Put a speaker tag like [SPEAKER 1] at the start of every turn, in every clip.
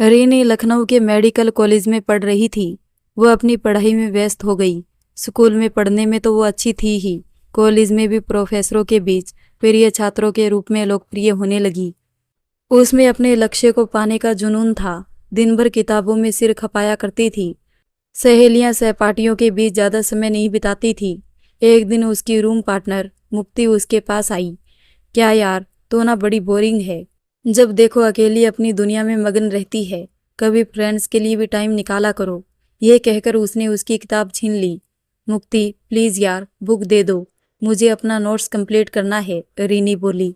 [SPEAKER 1] René Lucknow के medical college में पढ़ रही थी। वो अपनी पढ़ाई में व्यस्त हो गई। स्कूल में पढ़ने में तो वो अच्छी थी ही, कॉलेज में भी प्रोफेसरों के बीच प्रिय छात्रों के रूप में लोकप्रिय होने लगी। उसमें अपने लक्ष्य को पाने का जुनून था। दिन भर किताबों में सिर खपाया करती थी। सहेलियां सहपाठियों के बीच ज़्यादा समय नहीं बिताती थी। एक दिन उसकी रूम पार्टनर मुक्ति उसके पास आई। क्या यार, तो ना बड़ी बोरिंग है। जब देखो अकेली अपनी दुनिया में मगन रहती है। कभी फ्रेंड्स के लिए भी टाइम निकाला करो। ये कहकर उसने उसकी किताब छीन ली। मुक्ति, प्लीज़ यार, बुक दे दो, मुझे अपना नोट्स कंप्लीट करना है, रीनी बोली।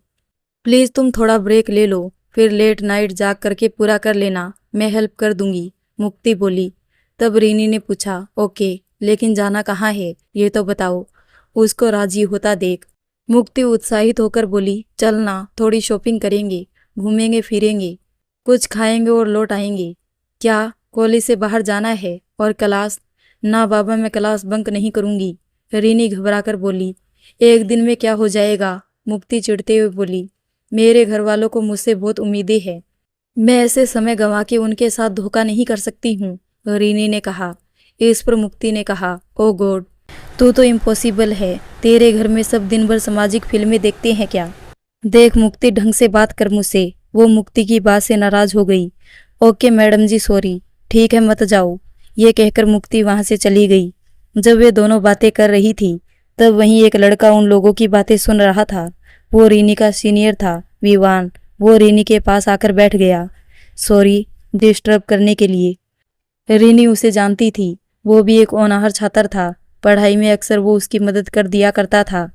[SPEAKER 1] प्लीज़ तुम थोड़ा ब्रेक ले लो, फिर लेट नाइट जाग करके पूरा कर लेना, मैं हेल्प कर दूंगी, मुक्ति बोली। तब रीनी ने पूछा, ओके, लेकिन जाना कहाँ है ये तो बताओ। उसको राजी होता देख मुक्ति उत्साहित होकर बोली, चलना, थोड़ी शॉपिंग करेंगे, घूमेंगे फिरेंगे, कुछ खाएंगे और लौट आएंगे। क्या कॉलेज से बाहर जाना है? और क्लास? ना बाबा, मैं क्लास बंक नहीं करूंगी, रीनी घबराकर बोली। एक दिन में क्या हो जाएगा, मुक्ति चिढ़ते हुए बोली। मेरे घर वालों को मुझसे बहुत उम्मीदें हैं, मैं ऐसे समय गंवा के उनके साथ धोखा नहीं कर सकती हूँ, रीनी ने कहा। इस पर मुक्ति ने कहा, ओ गॉड, तू तो इम्पॉसिबल है। तेरे घर में सब दिन भर सामाजिक फिल्में देखते हैं क्या? देख मुक्ति, ढंग से बात कर मुझसे। वो मुक्ति की बात से नाराज हो गई। ओके मैडम जी, सॉरी, ठीक है, मत जाओ, ये कहकर मुक्ति वहां से चली गई। जब वे दोनों बातें कर रही थी तब वहीं एक लड़का उन लोगों की बातें सुन रहा था। वो रीनी का सीनियर था, विवान। वो रीनी के पास आकर बैठ गया। सॉरी डिस्टर्ब करने के लिए। रीनी उसे जानती थी। वो भी एक होनहार छात्र था। पढ़ाई में अक्सर वो उसकी मदद कर दिया करता था।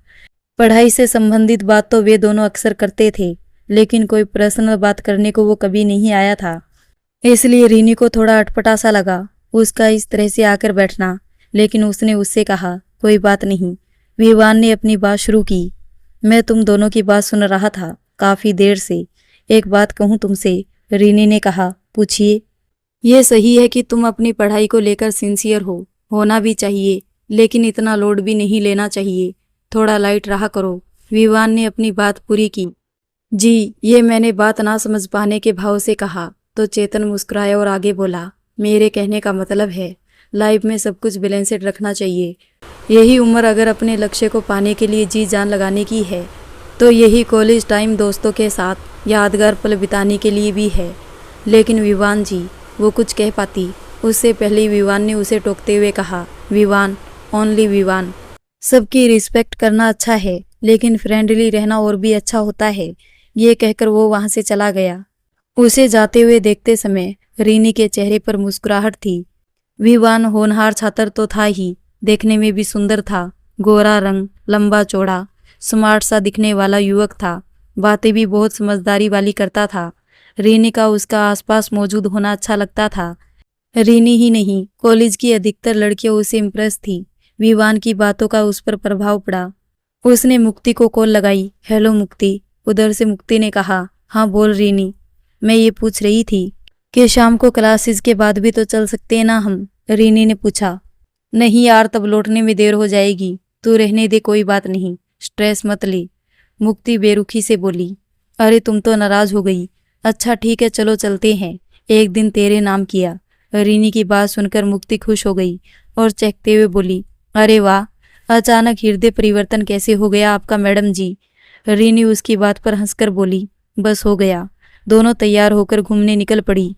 [SPEAKER 1] पढ़ाई से संबंधित बात तो वे दोनों अक्सर करते थे, लेकिन कोई पर्सनल बात करने को वो कभी नहीं आया था। इसलिए रीनी को थोड़ा अटपटा सा लगा उसका इस तरह से आकर बैठना, लेकिन उसने उससे कहा, कोई बात नहीं। विवान ने अपनी बात शुरू की। मैं तुम दोनों की बात सुन रहा था काफ़ी देर से। एक बात कहूँ तुमसे, रीनी ने कहा। पूछिए। ये सही है कि तुम अपनी पढ़ाई को लेकर सिंसियर हो, होना भी चाहिए, लेकिन इतना लोड भी नहीं लेना चाहिए, थोड़ा लाइट रहा करो, विवान ने अपनी बात पूरी की। जी, ये मैंने बात ना समझ पाने के भाव से कहा तो चेतन मुस्कुराया और आगे बोला, मेरे कहने का मतलब है लाइफ में सब कुछ बैलेंस्ड रखना चाहिए। यही उम्र अगर अपने लक्ष्य को पाने के लिए जी जान लगाने की है तो यही कॉलेज टाइम दोस्तों के साथ यादगार पल बिताने के लिए भी है। लेकिन विवान जी, वो कुछ कह पाती उससे पहले विवान ने उसे टोकते हुए कहा, विवान, ओनली विवान। सबकी रिस्पेक्ट करना अच्छा है, लेकिन फ्रेंडली रहना और भी अच्छा होता है। ये कहकर वो वहां से चला गया। उसे जाते हुए देखते समय रीनी के चेहरे पर मुस्कुराहट थी। विवान होनहार छात्र तो था ही, देखने में भी सुंदर था। गोरा रंग, लंबा चौड़ा, स्मार्ट सा दिखने वाला युवक था। बातें भी बहुत समझदारी वाली करता था। रीनी का उसका आसपास मौजूद होना अच्छा लगता था। रीनी ही नहीं, कॉलेज की अधिकतर लड़कियां उसे इम्प्रेस थी। विवान की बातों का उस पर प्रभाव पड़ा। उसने मुक्ति को कॉल लगाई। हेलो मुक्ति। उधर से मुक्ति ने कहा, हाँ बोल रीनी। मैं ये पूछ रही थी कि शाम को क्लासेस के बाद भी तो चल सकते हैं ना हम, रीनी ने पूछा। नहीं यार, तब लौटने में देर हो जाएगी, तू रहने दे, कोई बात नहीं, स्ट्रेस मत ले, मुक्ति बेरुखी से बोली। अरे तुम तो नाराज हो गई। अच्छा ठीक है, चलो चलते हैं, एक दिन तेरे नाम किया। रीनी की बात सुनकर मुक्ति खुश हो गई और चहकते हुए बोली, अरे वाह, अचानक हृदय परिवर्तन कैसे हो गया आपका मैडम जी। रीनी उसकी बात पर हंसकर बोली, बस हो गया। दोनों तैयार होकर घूमने निकल पड़ी।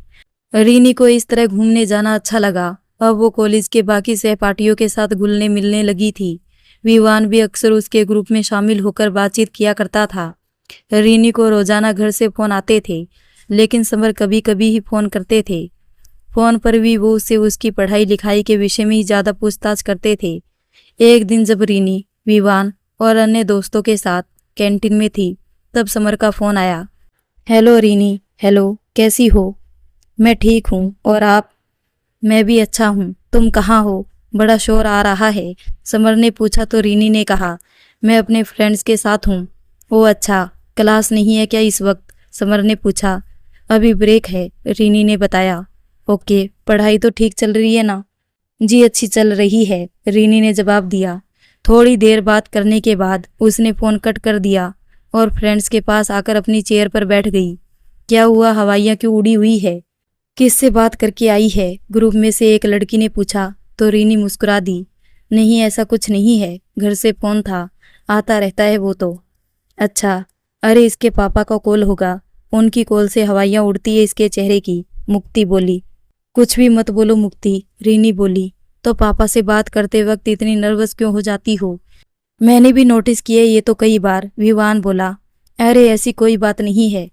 [SPEAKER 1] रीनी को इस तरह घूमने जाना अच्छा लगा। अब वो कॉलेज के बाकी सहपाठियों के साथ घुलने मिलने लगी थी। विवान भी अक्सर उसके ग्रुप में शामिल होकर बातचीत किया करता था। रीनी को रोजाना घर से फोन आते थे, लेकिन समर कभी कभी ही फोन करते थे। फोन पर भी वो उससे उसकी पढ़ाई लिखाई के विषय में ही ज़्यादा पूछताछ करते थे। एक दिन जब रीनी, विवान और अन्य दोस्तों के साथ कैंटीन में थी तब समर का फोन आया। Hello René. हेलो, कैसी हो? मैं ठीक हूँ, और आप? मैं भी अच्छा हूँ। तुम कहाँ हो? बड़ा शोर आ रहा है, समर ने पूछा तो रीनी ने कहा, मैं अपने फ्रेंड्स के साथ हूँ। ओह अच्छा, क्लास नहीं है क्या इस वक्त? समर ने पूछा। अभी ब्रेक है, रीनी ने बताया। ओके, पढ़ाई तो ठीक चल रही है ना? जी अच्छी चल रही है, रीनी ने जवाब दिया। थोड़ी देर बात करने के बाद उसने फ़ोन कट कर दिया और फ्रेंड्स के पास आकर अपनी चेयर पर बैठ गई। क्या हुआ, हवाइयाँ क्यों उड़ी हुई है? किससे बात करके आई है? ग्रुप में से एक लड़की ने पूछा तो रीनी मुस्कुरा दी। नहीं, ऐसा कुछ नहीं है, घर से फोन था, आता रहता है वो तो। अच्छा, अरे इसके पापा का कॉल होगा, उनकी कॉल से हवाइयाँ उड़ती है इसके चेहरे की, मुक्ति बोली। कुछ भी मत बोलो मुक्ति, रीनी बोली। तो पापा से बात करते वक्त इतनी नर्वस क्यों हो जाती हो? मैंने भी नोटिस किया ये तो कई बार, विवान बोला। अरे ऐसी कोई बात नहीं है,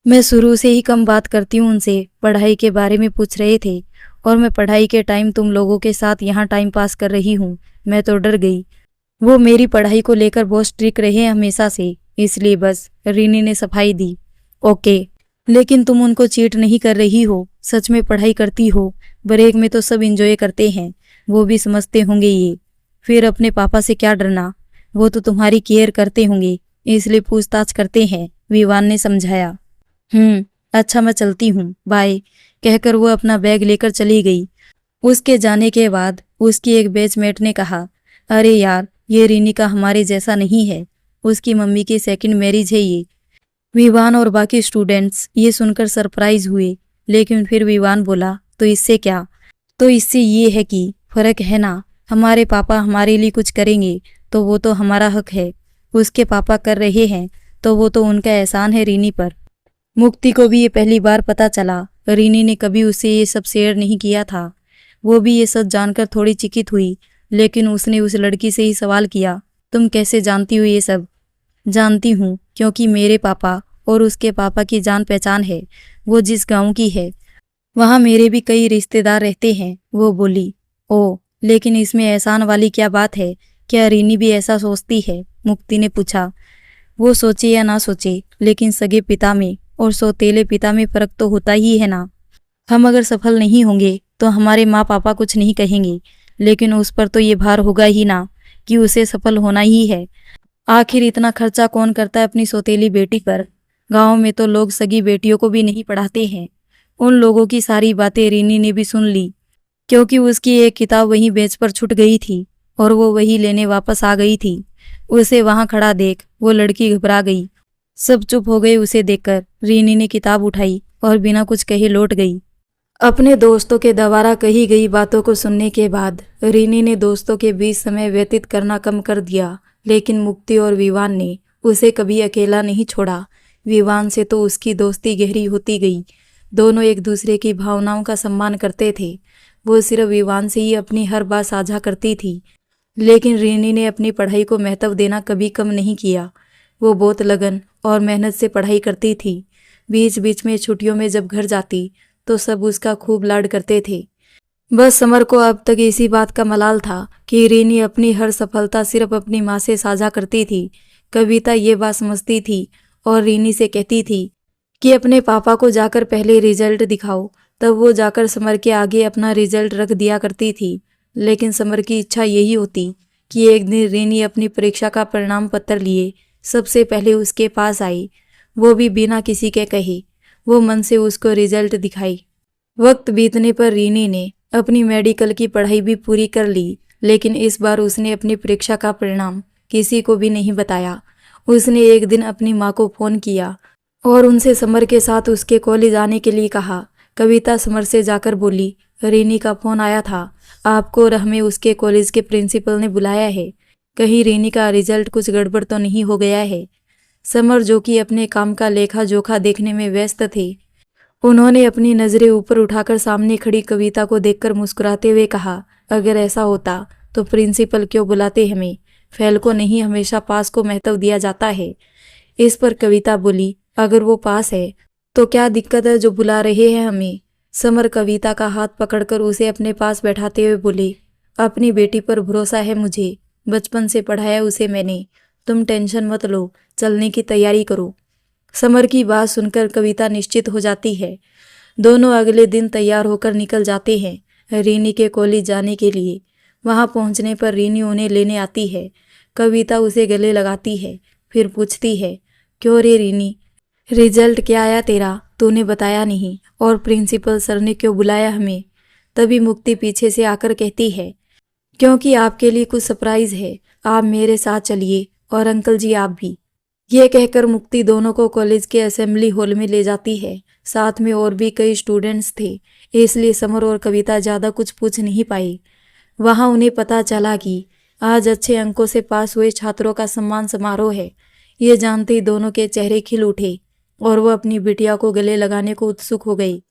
[SPEAKER 1] मैं शुरू से ही कम बात करती हूँ उनसे, पढ़ाई के बारे में पूछ रहे थे और मैं पढ़ाई के टाइम तुम लोगों के साथ यहाँ टाइम पास कर रही हूँ, मैं तो डर गई। वो मेरी पढ़ाई को लेकर बहुत स्ट्रिक्ट रहे हमेशा से, इसलिए बस, रीनी ने सफाई दी। ओके, लेकिन तुम उनको चीट नहीं कर रही हो, सच में पढ़ाई करती हो, ब्रेक में तो सब इंजॉय करते हैं, वो भी समझते होंगे ये। फिर अपने पापा से क्या डरना, वो तो तुम्हारी केयर करते होंगे, इसलिए पूछताछ करते हैं, विवान ने समझाया। अच्छा मैं चलती हूँ, बाय, कहकर वो अपना बैग लेकर चली गई। उसके जाने के बाद उसकी एक बैचमेट ने कहा, अरे यार, ये रीनी का हमारे जैसा नहीं है, उसकी मम्मी की सेकंड मैरिज है ये। विवान और बाकी स्टूडेंट्स ये सुनकर सरप्राइज हुए, लेकिन फिर विवान बोला, तो इससे क्या? तो इससे ये है कि फर्क है ना, हमारे पापा हमारे लिए कुछ करेंगे तो वो तो हमारा हक है, उसके पापा कर रहे हैं तो वो तो उनका एहसान है रीनी पर। मुक्ति को भी ये पहली बार पता चला, रीनी ने कभी उससे ये सब शेयर नहीं किया था। वो भी ये सच जानकर थोड़ी चिकित हुई, लेकिन उसने उस लड़की से ही सवाल किया, तुम कैसे जानती हो ये सब? जानती हूँ क्योंकि मेरे पापा और उसके पापा की जान पहचान है, वो जिस गांव की है वहाँ मेरे भी कई रिश्तेदार रहते हैं, वो बोली। ओ, लेकिन इसमें एहसान वाली क्या बात है? क्या रीनी भी ऐसा सोचती है? मुक्ति ने पूछा। वो सोचे या ना सोचे, लेकिन सगे पिता में और सौतेले पिता में फर्क तो होता ही है ना। हम अगर सफल नहीं होंगे तो हमारे माँ पापा कुछ नहीं कहेंगे, लेकिन उस पर तो ये भार होगा ही ना कि उसे सफल होना ही है। आखिर इतना खर्चा कौन करता है अपनी सौतेली बेटी पर? गांव में तो लोग सगी बेटियों को भी नहीं पढ़ाते हैं। उन लोगों की सारी बातें रीनी ने भी सुन ली, क्योंकि उसकी एक किताब वहीं बेंच पर छूट गई थी और वो वही लेने वापस आ गई थी। उसे वहां खड़ा देख वो लड़की घबरा गई। सब चुप हो गए उसे देखकर। रीनी ने किताब उठाई और बिना कुछ कहे लौट गई। अपने दोस्तों के द्वारा कही गई बातों को सुनने के बाद रीनी ने दोस्तों के बीच समय व्यतीत करना कम कर दिया, लेकिन मुक्ति और विवान ने उसे कभी अकेला नहीं छोड़ा। विवान से तो उसकी दोस्ती गहरी होती गई। दोनों एक दूसरे की भावनाओं का सम्मान करते थे। वो सिर्फ विवान से ही अपनी हर बात साझा करती थी, लेकिन रीनी ने अपनी पढ़ाई को महत्व देना कभी कम नहीं किया। वो बहुत लगन और मेहनत से पढ़ाई करती थी। बीच बीच में छुट्टियों में जब घर जाती तो सब उसका खूब लाड करते थे। बस समर को अब तक इसी बात का मलाल था कि रीनी अपनी हर सफलता सिर्फ अपनी माँ से साझा करती थी। कविता ये बात समझती थी और रीनी से कहती थी कि अपने पापा को जाकर पहले रिजल्ट दिखाओ, तब वो जाकर समर के आगे अपना रिजल्ट रख दिया करती थी। लेकिन समर की इच्छा यही होती कि एक दिन रीनी अपनी परीक्षा का परिणाम पत्र लिए सबसे पहले उसके पास आई, वो भी बिना किसी के कहे। वो मन से उसको रिजल्ट दिखाई। वक्त बीतने पर रीनी ने अपनी मेडिकल की पढ़ाई भी पूरी कर ली, लेकिन इस बार उसने अपनी परीक्षा का परिणाम किसी को भी नहीं बताया। उसने एक दिन अपनी माँ को फ़ोन किया और उनसे समर के साथ उसके कॉलेज आने के लिए कहा। कविता समर से जाकर बोली, रीनी का फ़ोन आया था, आपको और हमें उसके कॉलेज के प्रिंसिपल ने बुलाया है। कहीं रीनी का रिजल्ट कुछ गड़बड़ तो नहीं हो गया है? समर, जो कि अपने काम का लेखा जोखा देखने में व्यस्त थे, उन्होंने अपनी नज़रें ऊपर उठाकर सामने खड़ी कविता को देखकर मुस्कुराते हुए कहा, अगर ऐसा होता तो प्रिंसिपल क्यों बुलाते हमें? फेल को नहीं, हमेशा पास को महत्व दिया जाता है। इस पर कविता बोली, अगर वो पास है तो क्या दिक्कत है जो बुला रहे हैं हमें? समर कविता का हाथ पकड़कर उसे अपने पास बैठाते हुए बोले, अपनी बेटी पर भरोसा है मुझे, बचपन से पढ़ाया उसे मैंने, तुम टेंशन मत लो, चलने की तैयारी करो। समर की बात सुनकर कविता निश्चित हो जाती है। दोनों अगले दिन तैयार होकर निकल जाते हैं रीनी के कॉलेज जाने के लिए। वहां पहुंचने पर रीनी उन्हें लेने आती है। कविता उसे गले लगाती है, फिर पूछती है, क्यों रे रीनी, रिजल्ट क्या आया तेरा? तूने बताया नहीं, और प्रिंसिपल सर ने क्यों बुलाया हमें? तभी मुक्ति पीछे से आकर कहती है, क्योंकि आपके लिए कुछ सरप्राइज है, आप मेरे साथ चलिए, और अंकल जी आप भी। ये कहकर मुक्ति दोनों को कॉलेज के असेंबली हॉल में ले जाती है। साथ में और भी कई स्टूडेंट्स थे, इसलिए समर और कविता ज़्यादा कुछ पूछ नहीं पाई। वहाँ उन्हें पता चला कि आज अच्छे अंकों से पास हुए छात्रों का सम्मान समारोह है। ये जानते ही दोनों के चेहरे खिल उठे और वह अपनी बिटिया को गले लगाने को उत्सुक हो गई।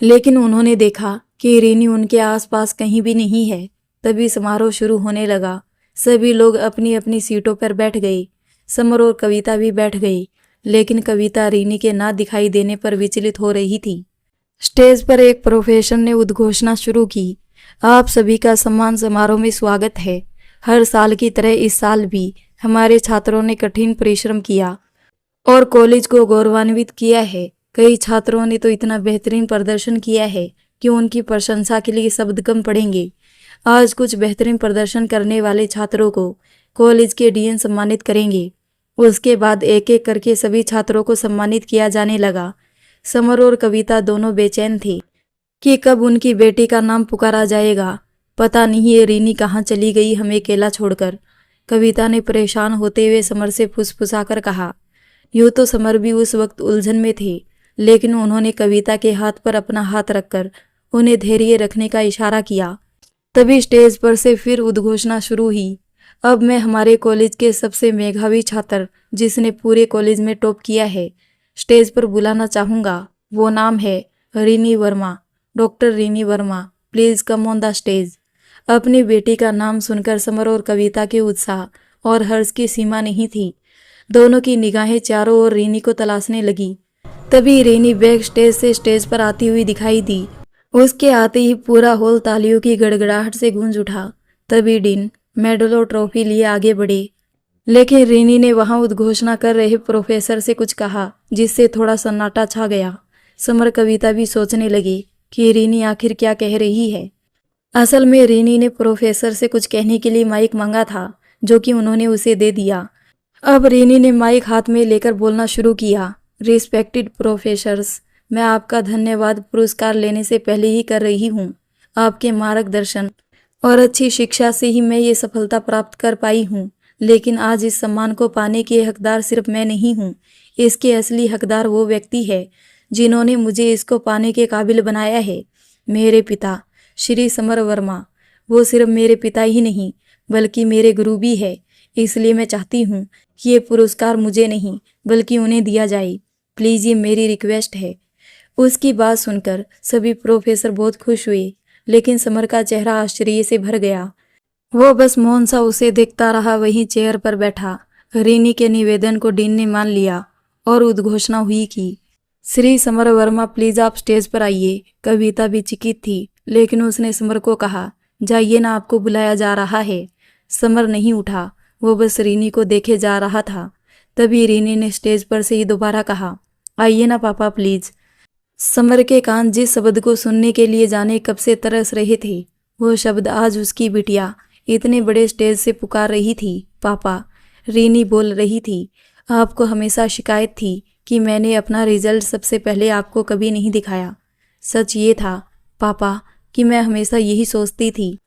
[SPEAKER 1] लेकिन उन्होंने देखा कि रीनी उनके आसपास कहीं भी नहीं है। तभी समारोह शुरू होने लगा। सभी लोग अपनी अपनी सीटों पर बैठ गए। समर और कविता भी बैठ गई, लेकिन कविता रीनी के ना दिखाई देने पर विचलित हो रही थी। स्टेज पर एक प्रोफेसर ने उद्घोषणा शुरू की। आप सभी का सम्मान समारोह में स्वागत है। हर साल की तरह इस साल भी हमारे छात्रों ने कठिन परिश्रम किया और कॉलेज को गौरवान्वित किया है। कई छात्रों ने तो इतना बेहतरीन प्रदर्शन किया है कि उनकी प्रशंसा के लिए शब्द कम पड़ेंगे। आज कुछ बेहतरीन प्रदर्शन करने वाले छात्रों को कॉलेज के डीएन सम्मानित करेंगे। उसके बाद एक एक करके सभी छात्रों को सम्मानित किया जाने लगा। समर और कविता दोनों बेचैन थे कि कब उनकी बेटी का नाम पुकारा जाएगा। पता नहीं ये रीनी कहाँ चली गई हमें अकेला छोड़कर। कविता ने परेशान होते हुए समर से फुसफुसाकर कहा। यूँ तो समर भी उस वक्त उलझन में थे, लेकिन उन्होंने कविता के हाथ पर अपना हाथ रखकर उन्हें धैर्य रखने का इशारा किया। तभी स्टेज पर से फिर उद्घोषणा शुरू हुई। अब मैं हमारे कॉलेज के सबसे मेधावी छात्र, जिसने पूरे कॉलेज में टॉप किया है, स्टेज पर बुलाना चाहूँगा। वो नाम है René Verma. Doctor René Verma, please come on the stage. अपनी बेटी का नाम सुनकर समर और कविता के उत्साह और हर्ष की सीमा नहीं थी। दोनों की निगाहें चारों ओर रीनी को तलाशने लगी। तभी रीनी बैक स्टेज से स्टेज पर आती हुई दिखाई दी। उसके आते ही पूरा हॉल तालियों की गड़गड़ाहट से गूंज उठा। तभी डीन मेडल और ट्रॉफी लिए आगे बढ़े, लेकिन रीनी ने वहां उद्घोषणा कर रहे प्रोफेसर से कुछ कहा, जिससे थोड़ा सन्नाटा छा गया। समर कविता भी सोचने लगी कि रीनी आखिर क्या कह रही है। असल में रीनी ने प्रोफेसर से कुछ कहने के लिए माइक मांगा था, जो कि उन्होंने उसे दे दिया। अब रीनी ने माइक हाथ में लेकर बोलना शुरू किया। रिस्पेक्टेड प्रोफेसर्स, मैं आपका धन्यवाद पुरस्कार लेने से पहले ही कर रही हूँ। आपके मार्गदर्शन और अच्छी शिक्षा से ही मैं ये सफलता प्राप्त कर पाई हूँ। लेकिन आज इस सम्मान को पाने के हकदार सिर्फ मैं नहीं हूँ। इसके असली हकदार वो व्यक्ति है जिन्होंने मुझे इसको पाने के काबिल बनाया है, मेरे पिता श्री समर वर्मा। वो सिर्फ मेरे पिता ही नहीं, बल्कि मेरे गुरु भी है। इसलिए मैं चाहती हूँ कि ये पुरस्कार मुझे नहीं, बल्कि उन्हें दिया जाए। प्लीज़, ये मेरी रिक्वेस्ट है। उसकी बात सुनकर सभी प्रोफेसर बहुत खुश हुए, लेकिन समर का चेहरा आश्चर्य से भर गया। वो बस मौन सा उसे देखता रहा, वहीं चेयर पर बैठा। रीनी के निवेदन को डीन ने मान लिया और उद्घोषणा हुई कि श्री समर वर्मा, प्लीज आप स्टेज पर आइए। कविता भी चकित थी, लेकिन उसने समर को कहा, जाइए ना, आपको बुलाया जा रहा है। समर नहीं उठा, वो बस रीनी को देखे जा रहा था। तभी रीनी ने स्टेज पर से ही दोबारा कहा, आइए ना पापा प्लीज। समर के कान जिस शब्द को सुनने के लिए जाने कब से तरस रहे थे, वो शब्द आज उसकी बिटिया इतने बड़े स्टेज से पुकार रही थी। पापा, रीनी बोल रही थी, आपको हमेशा शिकायत थी कि मैंने अपना रिजल्ट सबसे पहले आपको कभी नहीं दिखाया। सच ये था पापा कि मैं हमेशा यही सोचती थी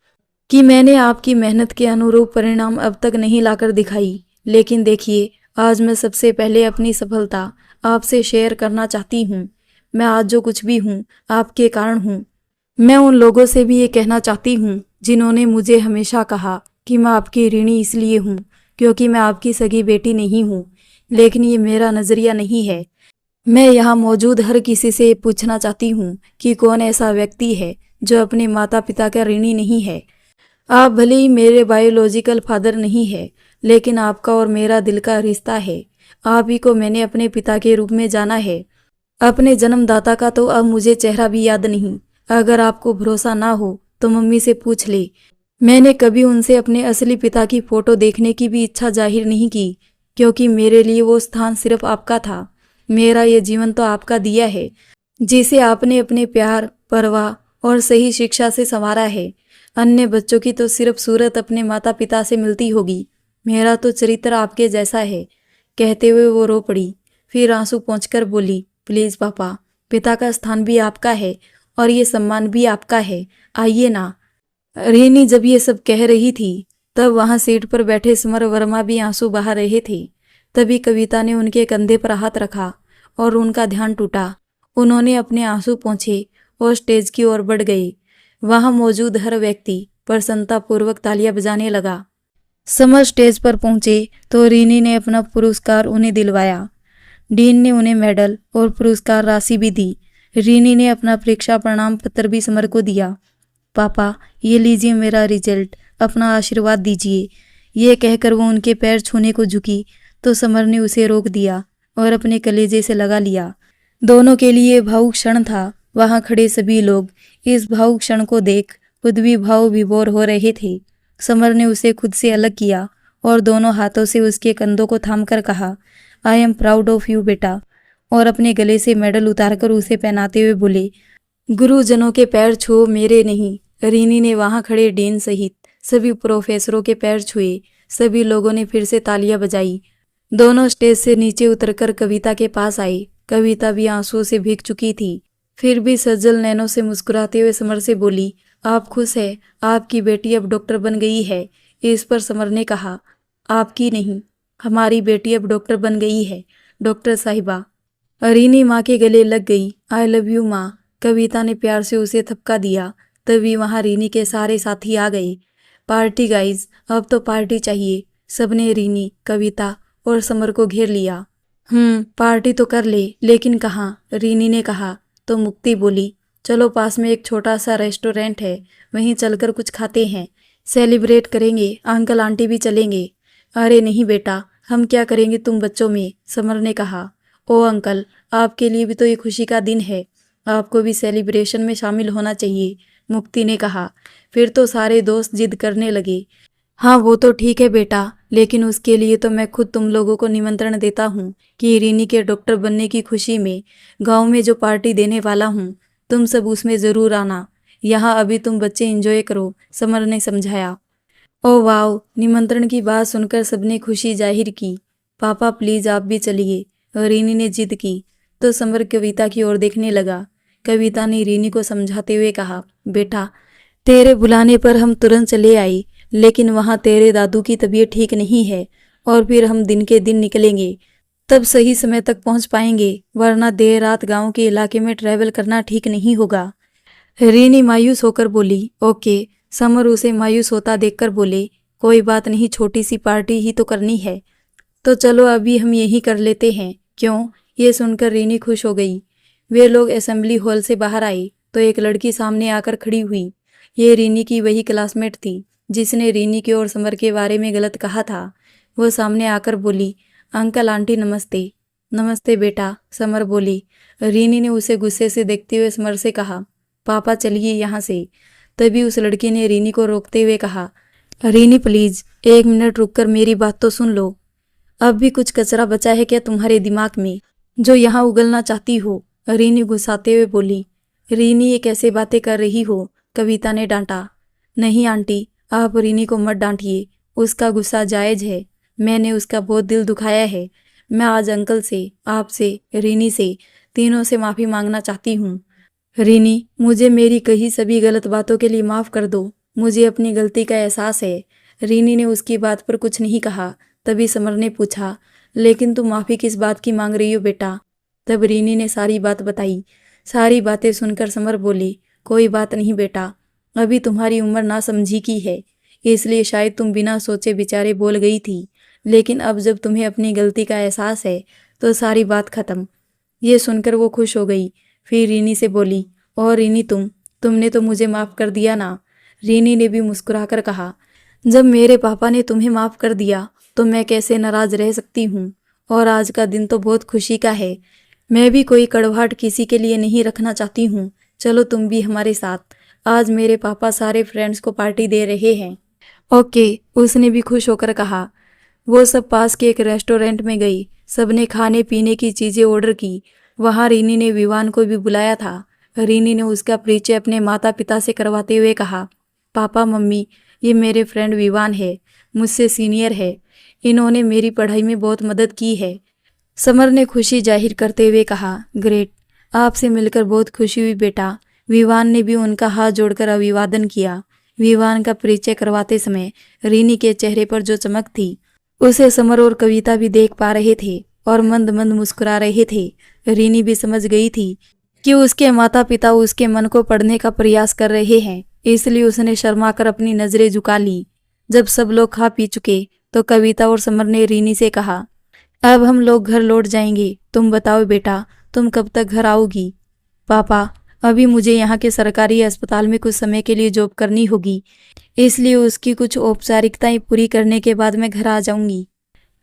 [SPEAKER 1] कि मैंने आपकी मेहनत के अनुरूप परिणाम अब तक नहीं लाकर दिखाई। लेकिन देखिए, आज मैं सबसे पहले अपनी सफलता आपसे शेयर करना चाहती हूँ। मैं आज जो कुछ भी हूँ आपके कारण हूँ। मैं उन लोगों से भी ये कहना चाहती हूँ जिन्होंने मुझे हमेशा कहा कि मैं आपकी ऋणी इसलिए हूँ क्योंकि मैं आपकी सगी बेटी नहीं हूँ। लेकिन ये मेरा नज़रिया नहीं है। मैं यहाँ मौजूद हर किसी से पूछना चाहती हूँ कि कौन ऐसा व्यक्ति है जो अपने माता पिता का ऋणी नहीं है। आप भले ही मेरे बायोलॉजिकल फादर नहीं है, लेकिन आपका और मेरा दिल का रिश्ता है। आप ही को मैंने अपने पिता के रूप में जाना है। अपने जन्मदाता का तो अब मुझे चेहरा भी याद नहीं। अगर आपको भरोसा ना हो तो मम्मी से पूछ ले। मैंने कभी उनसे अपने असली पिता की फोटो देखने की भी इच्छा जाहिर नहीं की, क्योंकि मेरे लिए वो स्थान सिर्फ आपका था। मेरा ये जीवन तो आपका दिया है, जिसे आपने अपने प्यार, परवाह और सही शिक्षा से संवारा है। अन्य बच्चों की तो सिर्फ सूरत अपने माता पिता से मिलती होगी, मेरा तो चरित्र आपके जैसा है। कहते हुए वो रो पड़ी, फिर आंसू पोंछकर बोली, प्लीज पापा, पिता का स्थान भी आपका है और ये सम्मान भी आपका है, आइए ना। रीनी जब ये सब कह रही थी, तब वहां सीट पर बैठे समर वर्मा भी आंसू बहा रहे थे। तभी कविता ने उनके कंधे पर हाथ रखा और उनका ध्यान टूटा उन्होंने अपने आंसू पोंछे और स्टेज की ओर बढ़ गए। वहां मौजूद हर व्यक्ति प्रसन्नतापूर्वक तालियां बजाने लगा। समर स्टेज पर पहुंचे तो रीनी ने अपना पुरस्कार उन्हें दिलवाया। डीन ने उन्हें मेडल और पुरस्कार राशि भी दी। रीनी ने अपना परीक्षा प्रमाण पत्र भी समर को दिया। पापा, ये लीजिए मेरा रिजल्ट, अपना आशीर्वाद दीजिए। ये कहकर वो उनके पैर छूने को झुकी तो समर ने उसे रोक दिया और अपने कलेजे से लगा लिया। दोनों के लिए भावुक क्षण था। वहां खड़े सभी लोग इस भावुक क्षण को देख खुद भी भाव विभोर हो रहे थे। समर ने उसे खुद से अलग किया और दोनों हाथों से उसके कंधों को थामकर कहा, I am proud of you बेटा, और अपने गले से मेडल उतारकर उसे पहनाते हुए बोले, गुरुजनों के पैर छुओ, मेरे नहीं। रीनी ने वहां खड़े डीन सहित सभी प्रोफेसरों के पैर छुए। सभी लोगों ने फिर से तालियां बजाई। दोनों स्टेज से नीचे उतरकर कविता के पास आए। कविता भी आंसुओं से भीग चुकी थी, फिर भी सज्जल नैनों से मुस्कुराते हुए समर से बोली, आप खुश है? आपकी बेटी अब डॉक्टर बन गई है। इस पर समर ने कहा, आपकी नहीं, हमारी बेटी अब डॉक्टर बन गई है, डॉक्टर साहिबा। रीनी माँ के गले लग गई। आई लव यू माँ। कविता ने प्यार से उसे थपका दिया। तभी वहां रीनी के सारे साथी आ गए। पार्टी गाइज, अब तो पार्टी चाहिए। सबने रीनी, कविता और समर को घेर लिया। पार्टी तो कर ले, लेकिन कहाँ? रीनी ने कहा तो मुक्ति बोली, चलो पास में एक छोटा सा रेस्टोरेंट है, वहीं चलकर कुछ खाते हैं, सेलिब्रेट करेंगे, अंकल आंटी भी चलेंगे। अरे नहीं बेटा, हम क्या करेंगे तुम बच्चों में, समर ने कहा। ओ अंकल, आपके लिए भी तो ये खुशी का दिन है, आपको भी सेलिब्रेशन में शामिल होना चाहिए, मुक्ति ने कहा। फिर तो सारे दोस्त जिद करने लगे। हाँ वो तो ठीक है बेटा, लेकिन उसके लिए तो मैं खुद तुम लोगों को निमंत्रण देता हूँ कि रीनी के डॉक्टर बनने की खुशी में गांव में जो पार्टी देने वाला हूँ, तुम सब उसमें ज़रूर आना। यहाँ अभी तुम बच्चे एंजॉय करो, समर ने समझाया। ओ वाओ, निमंत्रण की बात सुनकर सबने खुशी जाहिर की। पापा प्लीज़ आप भी चलिए, रीनी ने जिद की तो समर कविता की ओर देखने लगा। कविता ने रीनी को समझाते हुए कहा, बेटा तेरे बुलाने पर हम तुरंत चले आए, लेकिन वहाँ तेरे दादू की तबीयत ठीक नहीं है और फिर हम दिन के दिन निकलेंगे, तब सही समय तक पहुँच पाएंगे, वरना देर रात गाँव के इलाके में ट्रैवल करना ठीक नहीं होगा। रीनी मायूस होकर बोली, ओके। समर उसे मायूस होता देखकर बोले, कोई बात नहीं, छोटी सी पार्टी ही तो करनी है, तो चलो अभी हम यही कर लेते हैं, क्यों? ये सुनकर रीनी खुश हो गई। वे लोग असेंबली हॉल से बाहर आए तो एक लड़की सामने आकर खड़ी हुई। ये रीनी की वही क्लासमेट थी जिसने रीनी की और समर के बारे में गलत कहा था। वो सामने आकर बोली, अंकल आंटी नमस्ते। नमस्ते बेटा, समर बोली। रीनी ने उसे गुस्से से देखते हुए समर से कहा, पापा चलिए यहाँ से। तभी उस लड़की ने रीनी को रोकते हुए कहा, रीनी प्लीज 1 मिनट रुककर मेरी बात तो सुन लो। अब भी कुछ कचरा बचा है क्या तुम्हारे दिमाग में जो यहाँ उगलना चाहती हो? रीनी गुस्साते हुए बोली। रीनी ये कैसे बातें कर रही हो? कविता ने डांटा। नहीं आंटी, आप रीनी को मत डांटिए, उसका गुस्सा जायज है, मैंने उसका बहुत दिल दुखाया है। मैं आज अंकल से, आपसे, रीनी से, तीनों से माफ़ी मांगना चाहती हूँ। रीनी, मुझे मेरी कही सभी गलत बातों के लिए माफ़ कर दो, मुझे अपनी गलती का एहसास है। रीनी ने उसकी बात पर कुछ नहीं कहा। तभी समर ने पूछा, लेकिन तुम माफ़ी किस बात की मांग रही हो बेटा? तब रीनी ने सारी बात बताई। सारी बातें सुनकर समर बोली, कोई बात नहीं बेटा, अभी तुम्हारी उम्र ना समझी की है, इसलिए शायद तुम बिना सोचे विचारे बोल गई थी, लेकिन अब जब तुम्हें अपनी गलती का एहसास है तो सारी बात खत्म। ये सुनकर वो खुश हो गई। फिर रीनी से बोली, और रीनी तुमने तो मुझे माफ़ कर दिया ना? रीनी ने भी मुस्कुराकर कहा, जब मेरे पापा ने तुम्हें माफ़ कर दिया तो मैं कैसे नाराज़ रह सकती हूँ, और आज का दिन तो बहुत खुशी का है। मैं भी कोई कड़वाहट किसी के लिए नहीं रखना चाहती हूँ, चलो तुम भी हमारे साथ, आज मेरे पापा सारे फ्रेंड्स को पार्टी दे रहे हैं। ओके, उसने भी खुश होकर कहा। वो सब पास के एक रेस्टोरेंट में गई। सबने खाने पीने की चीज़ें ऑर्डर की। वहाँ रीनी ने विवान को भी बुलाया था। रीनी ने उसका परिचय अपने माता पिता से करवाते हुए कहा, पापा मम्मी, ये मेरे फ्रेंड विवान है, मुझसे सीनियर है, इन्होंने मेरी पढ़ाई में बहुत मदद की है। समर ने खुशी जाहिर करते हुए कहा, ग्रेट, आपसे मिलकर बहुत खुशी हुई बेटा। विवान ने भी उनका हाथ जोड़कर अभिवादन किया। विवान का परिचय करवाते समय रीनी के चेहरे पर जो चमक थी उसे समर और कविता भी देख पा रहे थे और मंद मंद मुस्कुरा रहे थे। रीनी भी समझ गई थी कि उसके माता पिता उसके मन को पढ़ने का प्रयास कर रहे हैं, इसलिए उसने शर्माकर अपनी नजरें झुका ली। जब सब लोग खा पी चुके तो कविता और समर ने रीनी से कहा, अब हम लोग घर लौट जाएंगे, तुम बताओ बेटा, तुम कब तक घर आओगी? पापा, अभी मुझे यहाँ के सरकारी अस्पताल में कुछ समय के लिए जॉब करनी होगी, इसलिए उसकी कुछ औपचारिकताएं पूरी करने के बाद मैं घर आ जाऊंगी।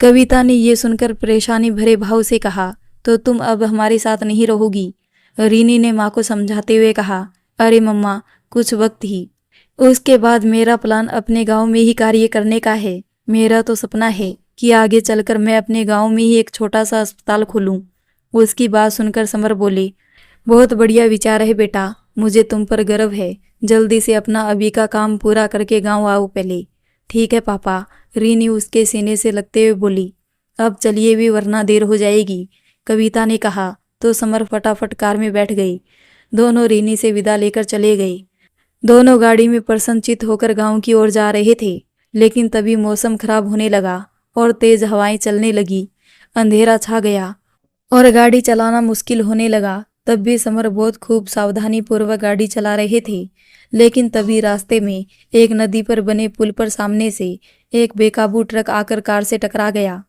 [SPEAKER 1] कविता ने ये सुनकर परेशानी भरे भाव से कहा, तो तुम अब हमारे साथ नहीं रहोगी? रीनी ने माँ को समझाते हुए कहा, अरे मम्मा, कुछ वक्त ही, उसके बाद मेरा प्लान अपने गांव में ही कार्य करने का है। मेरा तो सपना है कि आगे चलकर मैं अपने गांव में ही एक छोटा सा अस्पताल खोलूं। उसकी बात सुनकर समर बोले, बहुत बढ़िया विचार है बेटा, मुझे तुम पर गर्व है। जल्दी से अपना अभी का काम पूरा करके गांव आओ पहले। ठीक है पापा, रीनी उसके सीने से लगते हुए बोली। अब चलिए भी वरना देर हो जाएगी, कविता ने कहा। तो समर फटाफट कार में बैठ गई। दोनों रीनी से विदा लेकर चले गए। दोनों गाड़ी में प्रसन्नचित्त होकर गांव की ओर जा रहे थे, लेकिन तभी मौसम खराब होने लगा और तेज हवाएं चलने लगी। अंधेरा छा गया और गाड़ी चलाना मुश्किल होने लगा। तब भी समर बहुत खूब सावधानी पूर्वक गाड़ी चला रहे थे, लेकिन तभी रास्ते में एक नदी पर बने पुल पर सामने से एक बेकाबू ट्रक आकर कार से टकरा गया।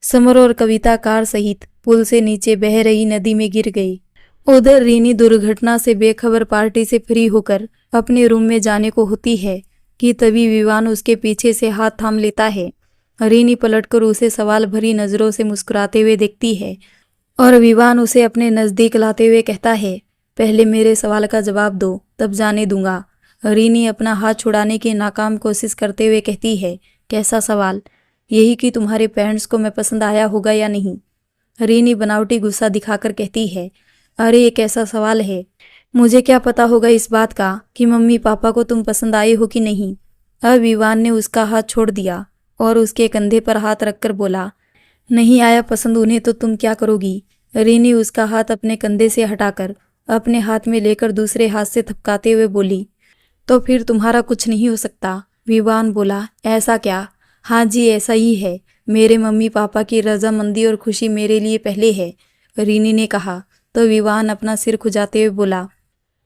[SPEAKER 1] समर और कविता कार सहित पुल से नीचे बह रही नदी में गिर गए। उधर रीनी दुर्घटना से बेखबर पार्टी से फ्री होकर अपने रूम में जाने को होती है कि तभी विवान उसके पीछे से हाथ थाम लेता है। रीनी पलटकर उसे सवाल भरी नजरों से मुस्कुराते हुए देखती है और विवान उसे अपने नजदीक लाते हुए कहता है, पहले मेरे सवाल का जवाब दो, तब जाने दूंगा। रीनी अपना हाथ छुड़ाने की नाकाम कोशिश करते हुए कहती है, कैसा सवाल? यही कि तुम्हारे पेरेंट्स को मैं पसंद आया होगा या नहीं? रीनी बनावटी गुस्सा दिखाकर कहती है, अरे ये कैसा सवाल है? मुझे क्या पता होगा इस बात का कि मम्मी पापा को तुम पसंद आए हो कि नहीं? अब विवान ने उसका हाथ छोड़ दिया और उसके कंधे पर हाथ रखकर बोला, नहीं आया पसंद उन्हें तो तुम क्या करोगी? रीनी उसका हाथ अपने कंधे से हटाकर अपने हाथ में लेकर दूसरे हाथ से थपकाते हुए बोली, तो फिर तुम्हारा कुछ नहीं हो सकता। विवान बोला, ऐसा क्या? हाँ जी, ऐसा ही है। मेरे मम्मी पापा की रजामंदी और खुशी मेरे लिए पहले है, रीनी ने कहा। तो विवान अपना सिर खुजाते हुए बोला,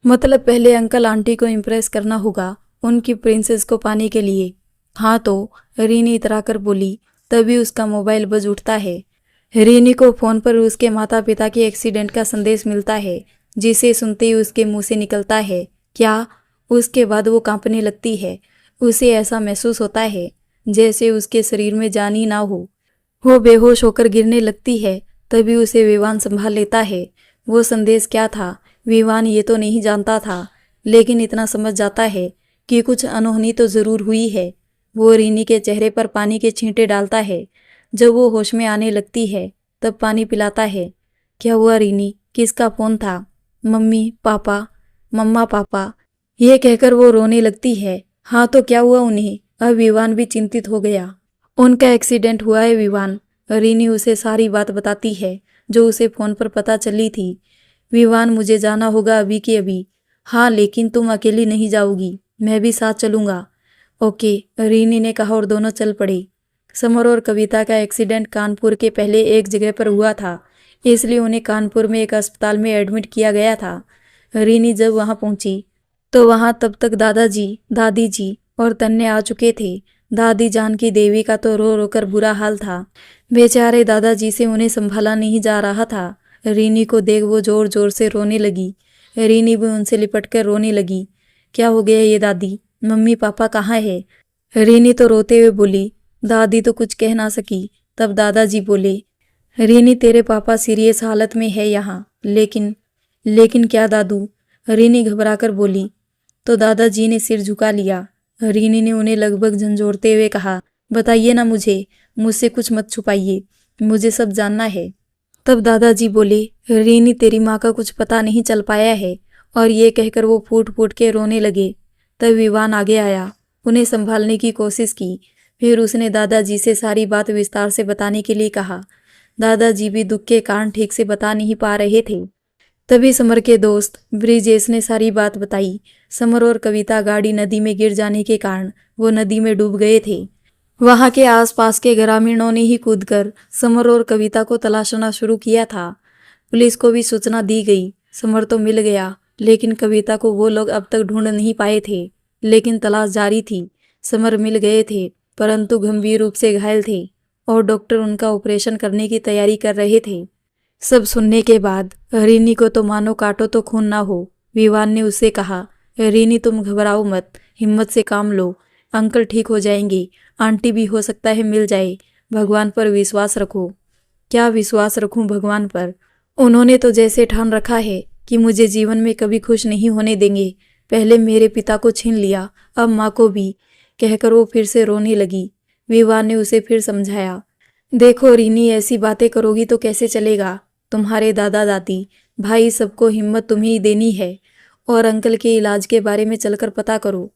[SPEAKER 1] मतलब पहले अंकल आंटी को इम्प्रेस करना होगा उनकी प्रिंसेस को पाने के लिए। हाँ तो, रीनी इतराकर बोली। तभी उसका मोबाइल बज उठता है। रीनी को फोन पर उसके माता पिता के एक्सीडेंट का संदेश मिलता है, जिसे सुनते ही उसके मुंह से निकलता है, क्या? उसके बाद वो कांपने लगती है। उसे ऐसा महसूस होता है जैसे उसके शरीर में जान ही ना हो। वो बेहोश होकर गिरने लगती है। तभी उसे विवान संभाल लेता है। वो संदेश क्या था विवान ये तो नहीं जानता था, लेकिन इतना समझ जाता है कि कुछ अनहोनी तो जरूर हुई है। वो रीनी के चेहरे पर पानी के छींटे डालता है। जब वो होश में आने लगती है तब पानी पिलाता है। क्या हुआ रीनी? किसका फोन था? मम्मी पापा, मम्मा पापा, ये कहकर वो रोने लगती है। हाँ तो क्या हुआ उन्हें? अब विवान भी चिंतित हो गया। उनका एक्सीडेंट हुआ है विवान। रीनी उसे सारी बात बताती है जो उसे फोन पर पता चली थी। विवान, मुझे जाना होगा अभी के अभी। हाँ लेकिन तुम अकेली नहीं जाओगी, मैं भी साथ चलूंगा। ओके, रीनी ने कहा और दोनों चल पड़े। समर और कविता का एक्सीडेंट कानपुर के पहले एक जगह पर हुआ था, इसलिए उन्हें कानपुर में एक अस्पताल में एडमिट किया गया था। रीनी जब वहां पहुंची तो वहां तब तक दादाजी, दादी जी और तन्ने आ चुके थे। दादी जानकी देवी का तो रो रो कर बुरा हाल था। बेचारे दादाजी से उन्हें संभाला नहीं जा रहा था। रीनी को देख वो जोर जोर से रोने लगी। रीनी भी उनसे लिपट कर रोने लगी। क्या हो गया ये दादी? मम्मी पापा कहाँ है? रीनी तो रोते हुए बोली। दादी तो कुछ कह ना सकी। तब दादाजी बोले, रीनी तेरे पापा सीरियस हालत में है यहाँ। लेकिन क्या दादू? रीनी घबराकर बोली। तो दादाजी ने सिर झुका लिया। रीनी ने उन्हें लगभग झंझोड़ते हुए कहा, बताइए ना मुझसे कुछ मत छुपाइए, मुझे सब जानना है। तब दादाजी बोले, रीनी तेरी माँ का कुछ पता नहीं चल पाया है। और ये कहकर वो फूट फूट के रोने लगे। तब विवान आगे आया, उन्हें संभालने की कोशिश की। फिर उसने दादाजी से सारी बात विस्तार से बताने के लिए कहा। दादाजी भी दुख के कारण ठीक से बता नहीं पा रहे थे। तभी समर के दोस्त ब्रिजेश ने सारी बात बताई। समर और कविता गाड़ी नदी में गिर जाने के कारण वो नदी में डूब गए थे। वहां के आसपास के ग्रामीणों ने ही कूदकर समर और कविता को तलाशना शुरू किया था। पुलिस को भी सूचना दी गई। समर तो मिल गया, लेकिन कविता को वो लोग अब तक ढूंढ नहीं पाए थे। लेकिन तलाश जारी थी। समर मिल गए थे, परंतु गंभीर रूप से घायल थे और डॉक्टर उनका ऑपरेशन करने की तैयारी कर रहे थे। सब सुनने के बाद रीनी को तो मानो काटो तो खून ना हो। विवान ने उससे कहा, रीनी तुम घबराओ मत, हिम्मत से काम लो, अंकल ठीक हो जाएंगे, आंटी भी हो सकता है मिल जाए, भगवान पर विश्वास रखो। क्या विश्वास रखूं भगवान पर? उन्होंने तो जैसे ठान रखा है कि मुझे जीवन में कभी खुश नहीं होने देंगे। पहले मेरे पिता को छीन लिया, अब माँ को भी, कहकर वो फिर से रोने लगी। विवान ने उसे फिर समझाया, देखो रीनी, ऐसी बातें करोगी तो कैसे चलेगा? तुम्हारे दादा दादी भाई सबको हिम्मत तुम्हें ही देनी है और अंकल के इलाज के बारे में चलकर पता करो।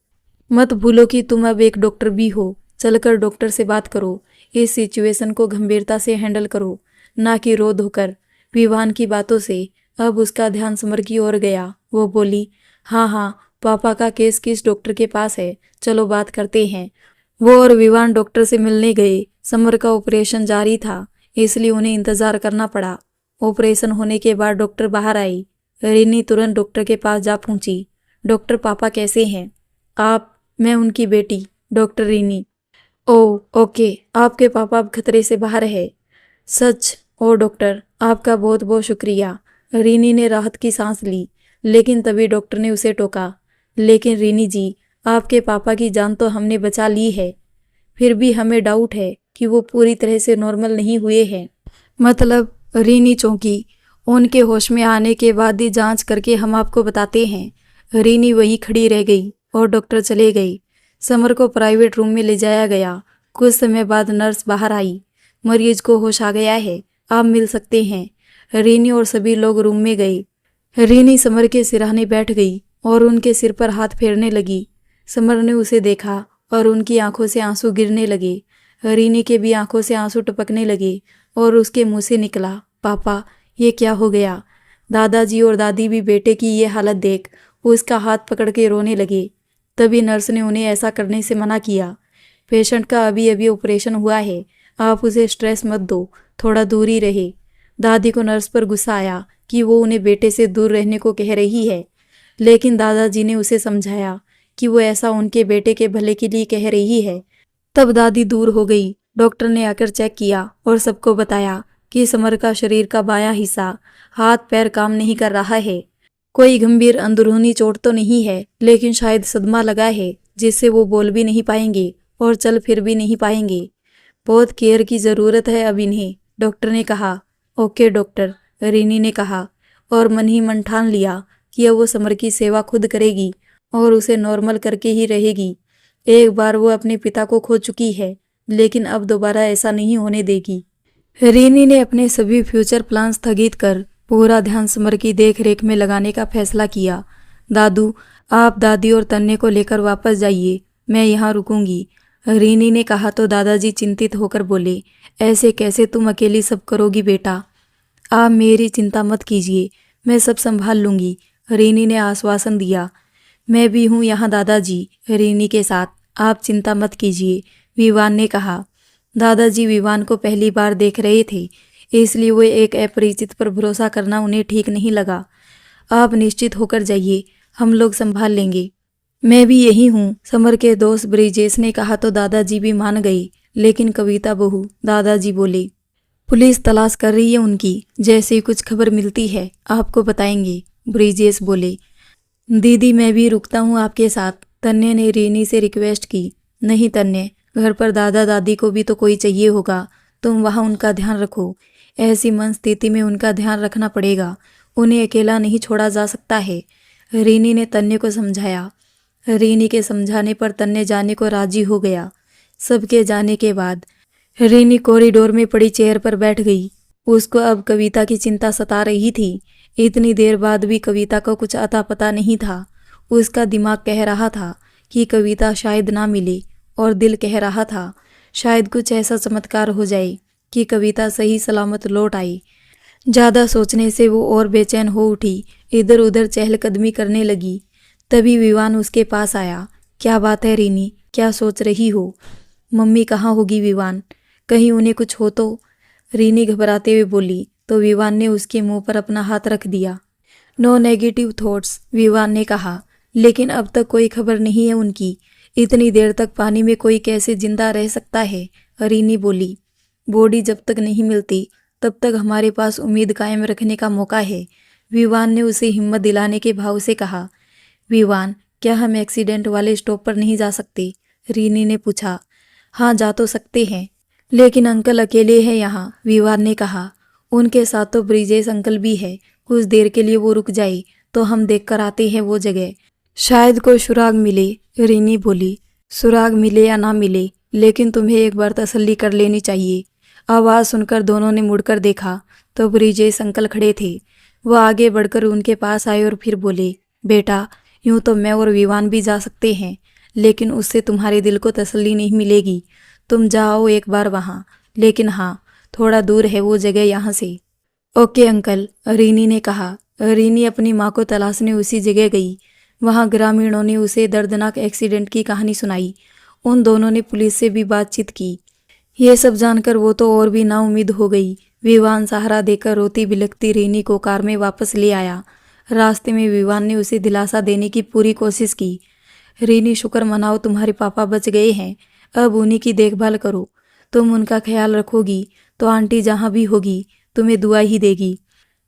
[SPEAKER 1] मत भूलो कि तुम अब एक डॉक्टर भी हो। चलकर डॉक्टर से बात करो। इस सिचुएशन को गंभीरता से हैंडल करो, ना कि रो धोकर। विवान की बातों से अब उसका ध्यान समर की ओर गया। वो बोली, हाँ हाँ, पापा का केस किस डॉक्टर के पास है, चलो बात करते हैं। वो और विवान डॉक्टर से मिलने गए। समर का ऑपरेशन जारी था, इसलिए उन्हें इंतजार करना पड़ा। ऑपरेशन होने के बाद डॉक्टर बाहर आई। रीनी तुरंत डॉक्टर के पास जा पहुंची। डॉक्टर, पापा कैसे हैं? आप? मैं उनकी बेटी डॉक्टर रीनी। ओह ओके, आपके पापा अब खतरे से बाहर है? सच? ओ डॉक्टर, आपका बहुत बहुत शुक्रिया। रीनी ने राहत की सांस ली, लेकिन तभी डॉक्टर ने उसे टोका, लेकिन रीनी जी, आपके पापा की जान तो हमने बचा ली है, फिर भी हमें डाउट है कि वो पूरी तरह से नॉर्मल नहीं हुए हैं। मतलब? रीनी चौंकी। उनके होश में आने के बाद ही जांच करके हम आपको बताते हैं। रीनी वहीं खड़ी रह गई और डॉक्टर चले गए। समर को प्राइवेट रूम में ले जाया गया। कुछ समय बाद नर्स बाहर आई। मरीज को होश आ गया है, आप मिल सकते हैं। रीनी और सभी लोग रूम में गए। रीनी समर के सिरहाने बैठ गई और उनके सिर पर हाथ फेरने लगी। समर ने उसे देखा और उनकी आंखों से आंसू गिरने लगे। रीनी के भी आंखों से आंसू टपकने लगे और उसके मुंह से निकला, पापा ये क्या हो गया? दादाजी और दादी भी बेटे की ये हालत देख उसका हाथ पकड़ के रोने लगे। तभी नर्स ने उन्हें ऐसा करने से मना किया। पेशेंट का अभी अभी ऑपरेशन हुआ है, आप उसे स्ट्रेस मत दो, थोड़ा दूर ही रहे। दादी को नर्स पर गुस्सा आया कि वो उन्हें बेटे से दूर रहने को कह रही है, लेकिन दादाजी ने उसे समझाया कि वो ऐसा उनके बेटे के भले के लिए कह रही है। तब दादी दूर हो गई। डॉक्टर ने आकर चेक किया और सबको बताया कि समर का शरीर का बायां हिस्सा, हाथ पैर काम नहीं कर रहा है। कोई गंभीर अंदरूनी चोट तो नहीं है, लेकिन शायद सदमा लगा है जिससे वो बोल भी नहीं पाएंगे और चल फिर भी नहीं पाएंगे। बहुत केयर की ज़रूरत है अब इन्हें, डॉक्टर ने कहा। ओके डॉक्टर, रीनी ने कहा और मन ही मन ठान लिया कि अब वो समर की सेवा खुद करेगी और उसे नॉर्मल करके ही रहेगी। एक बार वो अपने पिता को खो चुकी है, लेकिन अब दोबारा ऐसा नहीं होने देगी। रीनी ने अपने सभी फ्यूचर प्लान स्थगित कर पूरा ध्यान समर की देख रेख में लगाने का फैसला किया। दादू, आप दादी और तन्ने को लेकर वापस जाइए, मैं यहाँ रुकूंगी। रीनी ने कहा तो दादाजी चिंतित होकर बोले, ऐसे कैसे तुम अकेली सब करोगी बेटा? आप मेरी चिंता मत कीजिए, मैं सब संभाल लूंगी। रीनी ने आश्वासन दिया। मैं भी हूँ यहाँ दादाजी, रीनी के साथ, आप चिंता मत कीजिए, विवान ने कहा। दादाजी विवान को पहली बार देख रहे थे, इसलिए वो एक अपरिचित पर भरोसा करना उन्हें ठीक नहीं लगा। आप निश्चित होकर जाइए, हम लोग संभाल लेंगे। मैं भी यही हूँ, समर के दोस्त ब्रिजेश ने कहा तो दादाजी भी मान गए। लेकिन कविता बहू, दादाजी बोले, पुलिस तलाश कर रही है उनकी, जैसे ही कुछ खबर मिलती है आपको बताएंगे। ब्रिजेश बोले, दीदी मैं भी रुकता हूँ आपके साथ, तन्ने ने रीनी से रिक्वेस्ट की। नहीं तन्ने, घर पर दादा दादी को भी तो कोई चाहिए होगा, तुम वहाँ उनका ध्यान रखो। ऐसी मन स्थिति में उनका ध्यान रखना पड़ेगा, उन्हें अकेला नहीं छोड़ा जा सकता है। रीनी ने तन्ने को समझाया। रीनी के समझाने पर तन्ने जाने को राजी हो गया। सबके जाने के बाद रीनी कॉरिडोर में पड़ी चेयर पर बैठ गई। उसको अब कविता की चिंता सता रही थी। इतनी देर बाद भी कविता को कुछ अता पता नहीं था। उसका दिमाग कह रहा था कि कविता शायद ना मिले और दिल कह रहा था शायद कुछ ऐसा चमत्कार हो जाए कि कविता सही सलामत लौट आई। ज़्यादा सोचने से वो और बेचैन हो उठी, इधर उधर चहलकदमी करने लगी। तभी विवान उसके पास आया। क्या बात है रीनी, क्या सोच रही हो? मम्मी कहाँ होगी विवान, कहीं उन्हें कुछ हो तो? रीनी घबराते हुए बोली तो विवान ने उसके मुंह पर अपना हाथ रख दिया। नो नेगेटिव थॉट्स, विवान ने कहा। लेकिन अब तक कोई खबर नहीं है उनकी। इतनी देर तक पानी में कोई कैसे जिंदा रह सकता है? रीनी बोली। बॉडी जब तक नहीं मिलती तब तक हमारे पास उम्मीद कायम रखने का मौका है, विवान ने उसे हिम्मत दिलाने के भाव से कहा। विवान, क्या हम एक्सीडेंट वाले स्टॉप पर नहीं जा सकते? रीनी ने पूछा। हाँ, जा तो सकते हैं, लेकिन अंकल अकेले हैं यहाँ, विवान ने कहा। उनके साथ तो ब्रिजेश अंकल भी है। कुछ देर के लिए वो रुक जाए तो हम देख कर आते हैं वो जगह। शायद कोई सुराग मिले, रीनी बोली। सुराग मिले या ना मिले, लेकिन तुम्हें एक बार तसल्ली कर लेनी चाहिए। आवाज़ सुनकर दोनों ने मुड़कर देखा तो ब्रिजेश अंकल खड़े थे। वह आगे बढ़कर उनके पास आए और फिर बोले, बेटा, यूं तो मैं और विवान भी जा सकते हैं, लेकिन उससे तुम्हारे दिल को तसल्ली नहीं मिलेगी। तुम जाओ एक बार वहाँ, लेकिन हाँ, थोड़ा दूर है वो जगह यहाँ से। ओके अंकल, रीनी ने कहा। रीनी अपनी माँ को तलाशने उसी जगह गई। वहाँ ग्रामीणों ने उसे दर्दनाक एक्सीडेंट की कहानी सुनाई। उन दोनों ने पुलिस से भी बातचीत की। ये सब जानकर वो तो और भी नाउम्मीद हो गई। विवान सहारा देकर रोती बिलखती रीनी को कार में वापस ले आया। रास्ते में विवान ने उसे दिलासा देने की पूरी कोशिश की। रीनी, शुक्र मनाओ तुम्हारे पापा बच गए हैं। अब उन्हीं की देखभाल करो। तुम उनका ख्याल रखोगी तो आंटी जहाँ भी होगी तुम्हें दुआ ही देगी।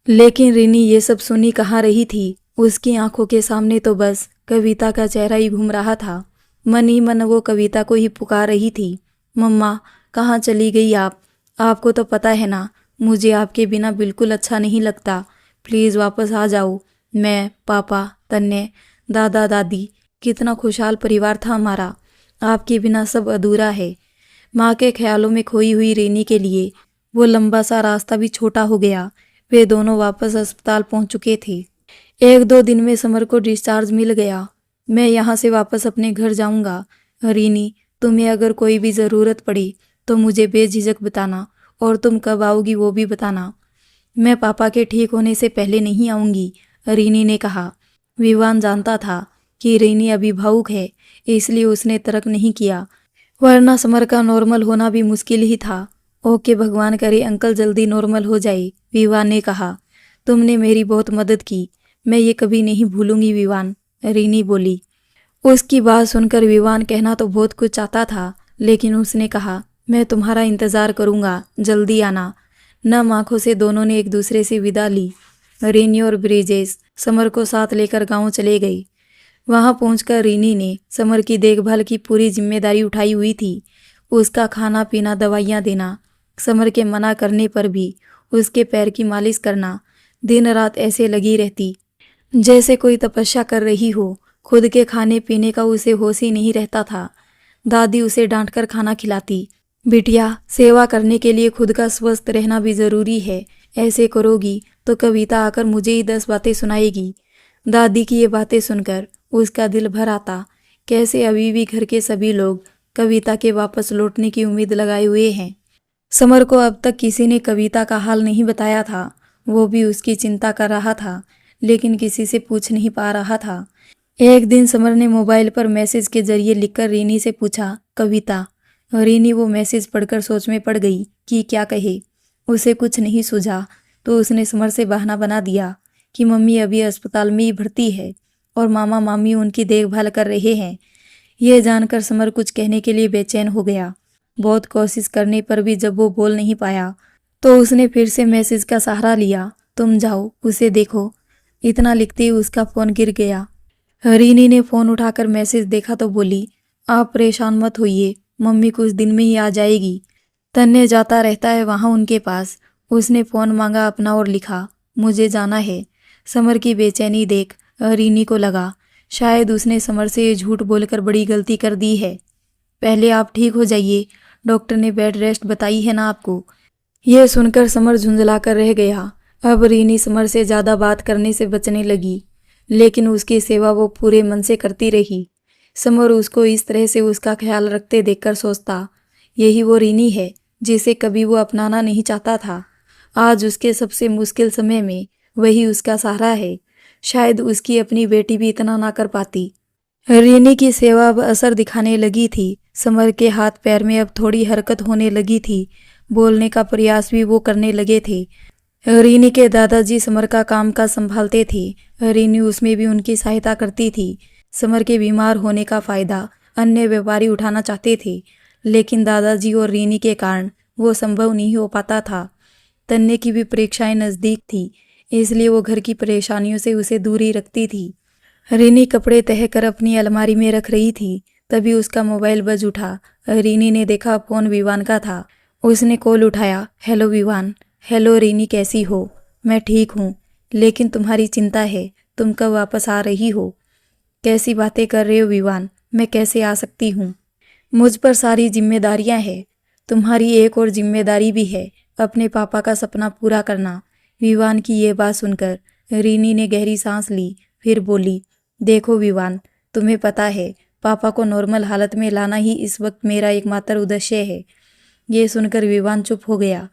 [SPEAKER 1] लेकिन रीनी ये सब सुनी कहाँ रही थी। उसकी आंखों के सामने तो बस कविता का चेहरा ही घूम रहा था। मन ही मन वो कविता को ही पुकार रही थी। मम्मा, कहाँ चली गई आप? आपको तो पता है ना, मुझे आपके बिना बिल्कुल अच्छा नहीं लगता। प्लीज़ वापस आ जाओ। मैं, पापा, तन्ने, दादा दादी, कितना खुशहाल परिवार था हमारा। आपके बिना सब अधूरा है। माँ के ख्यालों में खोई हुई रीनी के लिए वो लंबा सा रास्ता भी छोटा हो गया। वे दोनों वापस अस्पताल पहुंच चुके थे। 1-2 दिन में समर को डिस्चार्ज मिल गया। मैं यहाँ से वापस अपने घर जाऊँगा। रीनी, तुम्हें अगर कोई भी ज़रूरत पड़े तो मुझे बेझिझक बताना, और तुम कब आओगी वो भी बताना। मैं पापा के ठीक होने से पहले नहीं आऊँगी, रीनी ने कहा। विवान जानता था कि रीनी अभी भावुक है, इसलिए उसने तर्क नहीं किया, वरना समर का नॉर्मल होना भी मुश्किल ही था। ओके, भगवान करे अंकल जल्दी नॉर्मल हो जाए, विवान ने कहा। तुमने मेरी बहुत मदद की, मैं ये कभी नहीं भूलूंगी विवान, रीनी बोली। उसकी बात सुनकर विवान कहना तो बहुत कुछ चाहता था, लेकिन उसने कहा, मैं तुम्हारा इंतज़ार करूँगा, जल्दी आना। नम आंखों से दोनों ने एक दूसरे से विदा ली। रीनी और ब्रिजेश समर को साथ लेकर गांव चले गए। वहां पहुंचकर रीनी ने समर की देखभाल की पूरी जिम्मेदारी उठाई हुई थी। उसका खाना पीना, दवाइयाँ देना, समर के मना करने पर भी उसके पैर की मालिश करना। दिन रात ऐसे लगी रहती जैसे कोई तपस्या कर रही हो। खुद के खाने पीने का उसे होश ही नहीं रहता था। दादी उसे डांटकर खाना खिलाती। बिटिया, सेवा करने के लिए खुद का स्वस्थ रहना भी ज़रूरी है। ऐसे करोगी तो कविता आकर मुझे ही 10 बातें सुनाएगी। दादी की ये बातें सुनकर उसका दिल भर आता। कैसे अभी भी घर के सभी लोग कविता के वापस लौटने की उम्मीद लगाए हुए हैं। समर को अब तक किसी ने कविता का हाल नहीं बताया था। वो भी उसकी चिंता कर रहा था, लेकिन किसी से पूछ नहीं पा रहा था। एक दिन समर ने मोबाइल पर मैसेज के जरिए लिखकर रीनी से पूछा, कविता। रीनी वो मैसेज पढ़कर सोच में पड़ गई कि क्या कहे। उसे कुछ नहीं सूझा तो उसने समर से बहाना बना दिया कि मम्मी अभी अस्पताल में ही भर्ती है और मामा मामी उनकी देखभाल कर रहे हैं। यह जानकर समर कुछ कहने के लिए बेचैन हो गया। बहुत कोशिश करने पर भी जब वो बोल नहीं पाया तो उसने फिर से मैसेज का सहारा लिया, तुम जाओ उसे देखो। इतना लिखते ही उसका फ़ोन गिर गया। रीनी ने फ़ोन उठाकर मैसेज देखा तो बोली, आप परेशान मत होइए, मम्मी कुछ दिन में ही आ जाएगी। तन्ने जाता रहता है वहाँ उनके पास। उसने फ़ोन मांगा अपना और लिखा, मुझे जाना है। समर की बेचैनी देख रीनी को लगा शायद उसने समर से ये झूठ बोलकर बड़ी गलती कर दी है। पहले आप ठीक हो जाइए, डॉक्टर ने बेड रेस्ट बताई है ना आपको। यह सुनकर समर झुंझला कर रह गया। अब रीनी समर से ज़्यादा बात करने से बचने लगी, लेकिन उसकी सेवा वो पूरे मन से करती रही। समर उसको इस तरह से उसका ख्याल रखते देखकर सोचता, यही वो रीनी है जिसे कभी वो अपनाना नहीं चाहता था। आज उसके सबसे मुश्किल समय में वही उसका सहारा है। शायद उसकी अपनी बेटी भी इतना ना कर पाती। रीनी की सेवा अब असर दिखाने लगी थी। समर के हाथ पैर में अब थोड़ी हरकत होने लगी थी। बोलने का प्रयास भी वो करने लगे थे। रीनी के दादाजी समर का काम काज संभालते थे। रीनी उसमें भी उनकी सहायता करती थी। समर के बीमार होने का फायदा अन्य व्यापारी उठाना चाहते थे, लेकिन दादाजी और रीनी के कारण वो संभव नहीं हो पाता था। तन्ने की भी परीक्षाएं नज़दीक थी, इसलिए वो घर की परेशानियों से उसे दूरी रखती थी। रीनी कपड़े तह कर अपनी अलमारी में रख रही थी, तभी उसका मोबाइल बज उठा। रीनी ने देखा फोन विवान का था। उसने कॉल उठाया। हेलो विवान। हेलो रीनी, कैसी हो? मैं ठीक हूँ, लेकिन तुम्हारी चिंता है। तुम कब वापस आ रही हो? कैसी बातें कर रहे हो विवान? मैं कैसे आ सकती हूँ? मुझ पर सारी जिम्मेदारियां हैं। तुम्हारी एक और जिम्मेदारी भी है, अपने पापा का सपना पूरा करना। विवान की ये बात सुनकर रीनी ने गहरी सांस ली, फिर बोली, देखो विवान, तुम्हें पता है पापा को नॉर्मल हालत में लाना ही इस वक्त मेरा एकमात्र उद्देश्य है। ये सुनकर विवान चुप हो गया।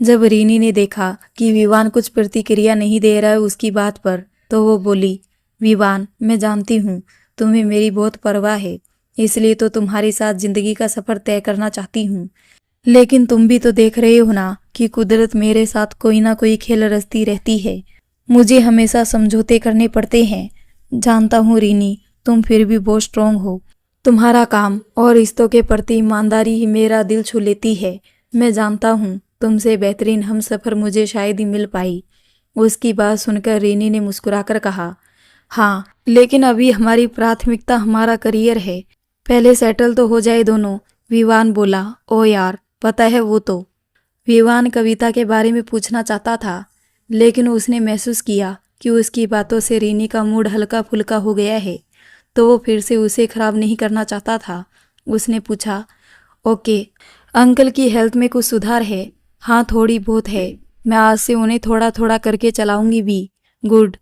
[SPEAKER 1] जब रीनी ने देखा कि विवान कुछ प्रतिक्रिया नहीं दे रहा है उसकी बात पर, तो वो बोली, विवान, मैं जानती हूँ तुम्हें मेरी बहुत परवाह है, इसलिए तो तुम्हारे साथ जिंदगी का सफर तय करना चाहती हूँ। लेकिन तुम भी तो देख रहे हो ना कि कुदरत मेरे साथ कोई ना कोई खेल रचती रहती है। मुझे हमेशा समझौते करने पड़ते हैं। जानता हूँ रीनी, तुम फिर भी बहुत स्ट्रांग हो। तुम्हारा काम और रिश्तों के प्रति ईमानदारी ही मेरा दिल छू लेती है। मैं जानता हूँ तुमसे बेहतरीन हम सफ़र मुझे शायद ही मिल पाई। उसकी बात सुनकर रीनी ने मुस्कुराकर कहा, हाँ, लेकिन अभी हमारी प्राथमिकता हमारा करियर है। पहले सेटल तो हो जाए दोनों। विवान बोला, ओ यार, पता है वो तो। विवान कविता के बारे में पूछना चाहता था, लेकिन उसने महसूस किया कि उसकी बातों से रीनी का मूड हल्का फुल्का हो गया है, तो वो फिर से उसे खराब नहीं करना चाहता था। उसने पूछा, ओके, अंकल की हेल्थ में कुछ सुधार है? हाँ, थोड़ी बहुत है। मैं आज से उन्हें थोड़ा थोड़ा करके चलाऊंगी भी। गुड।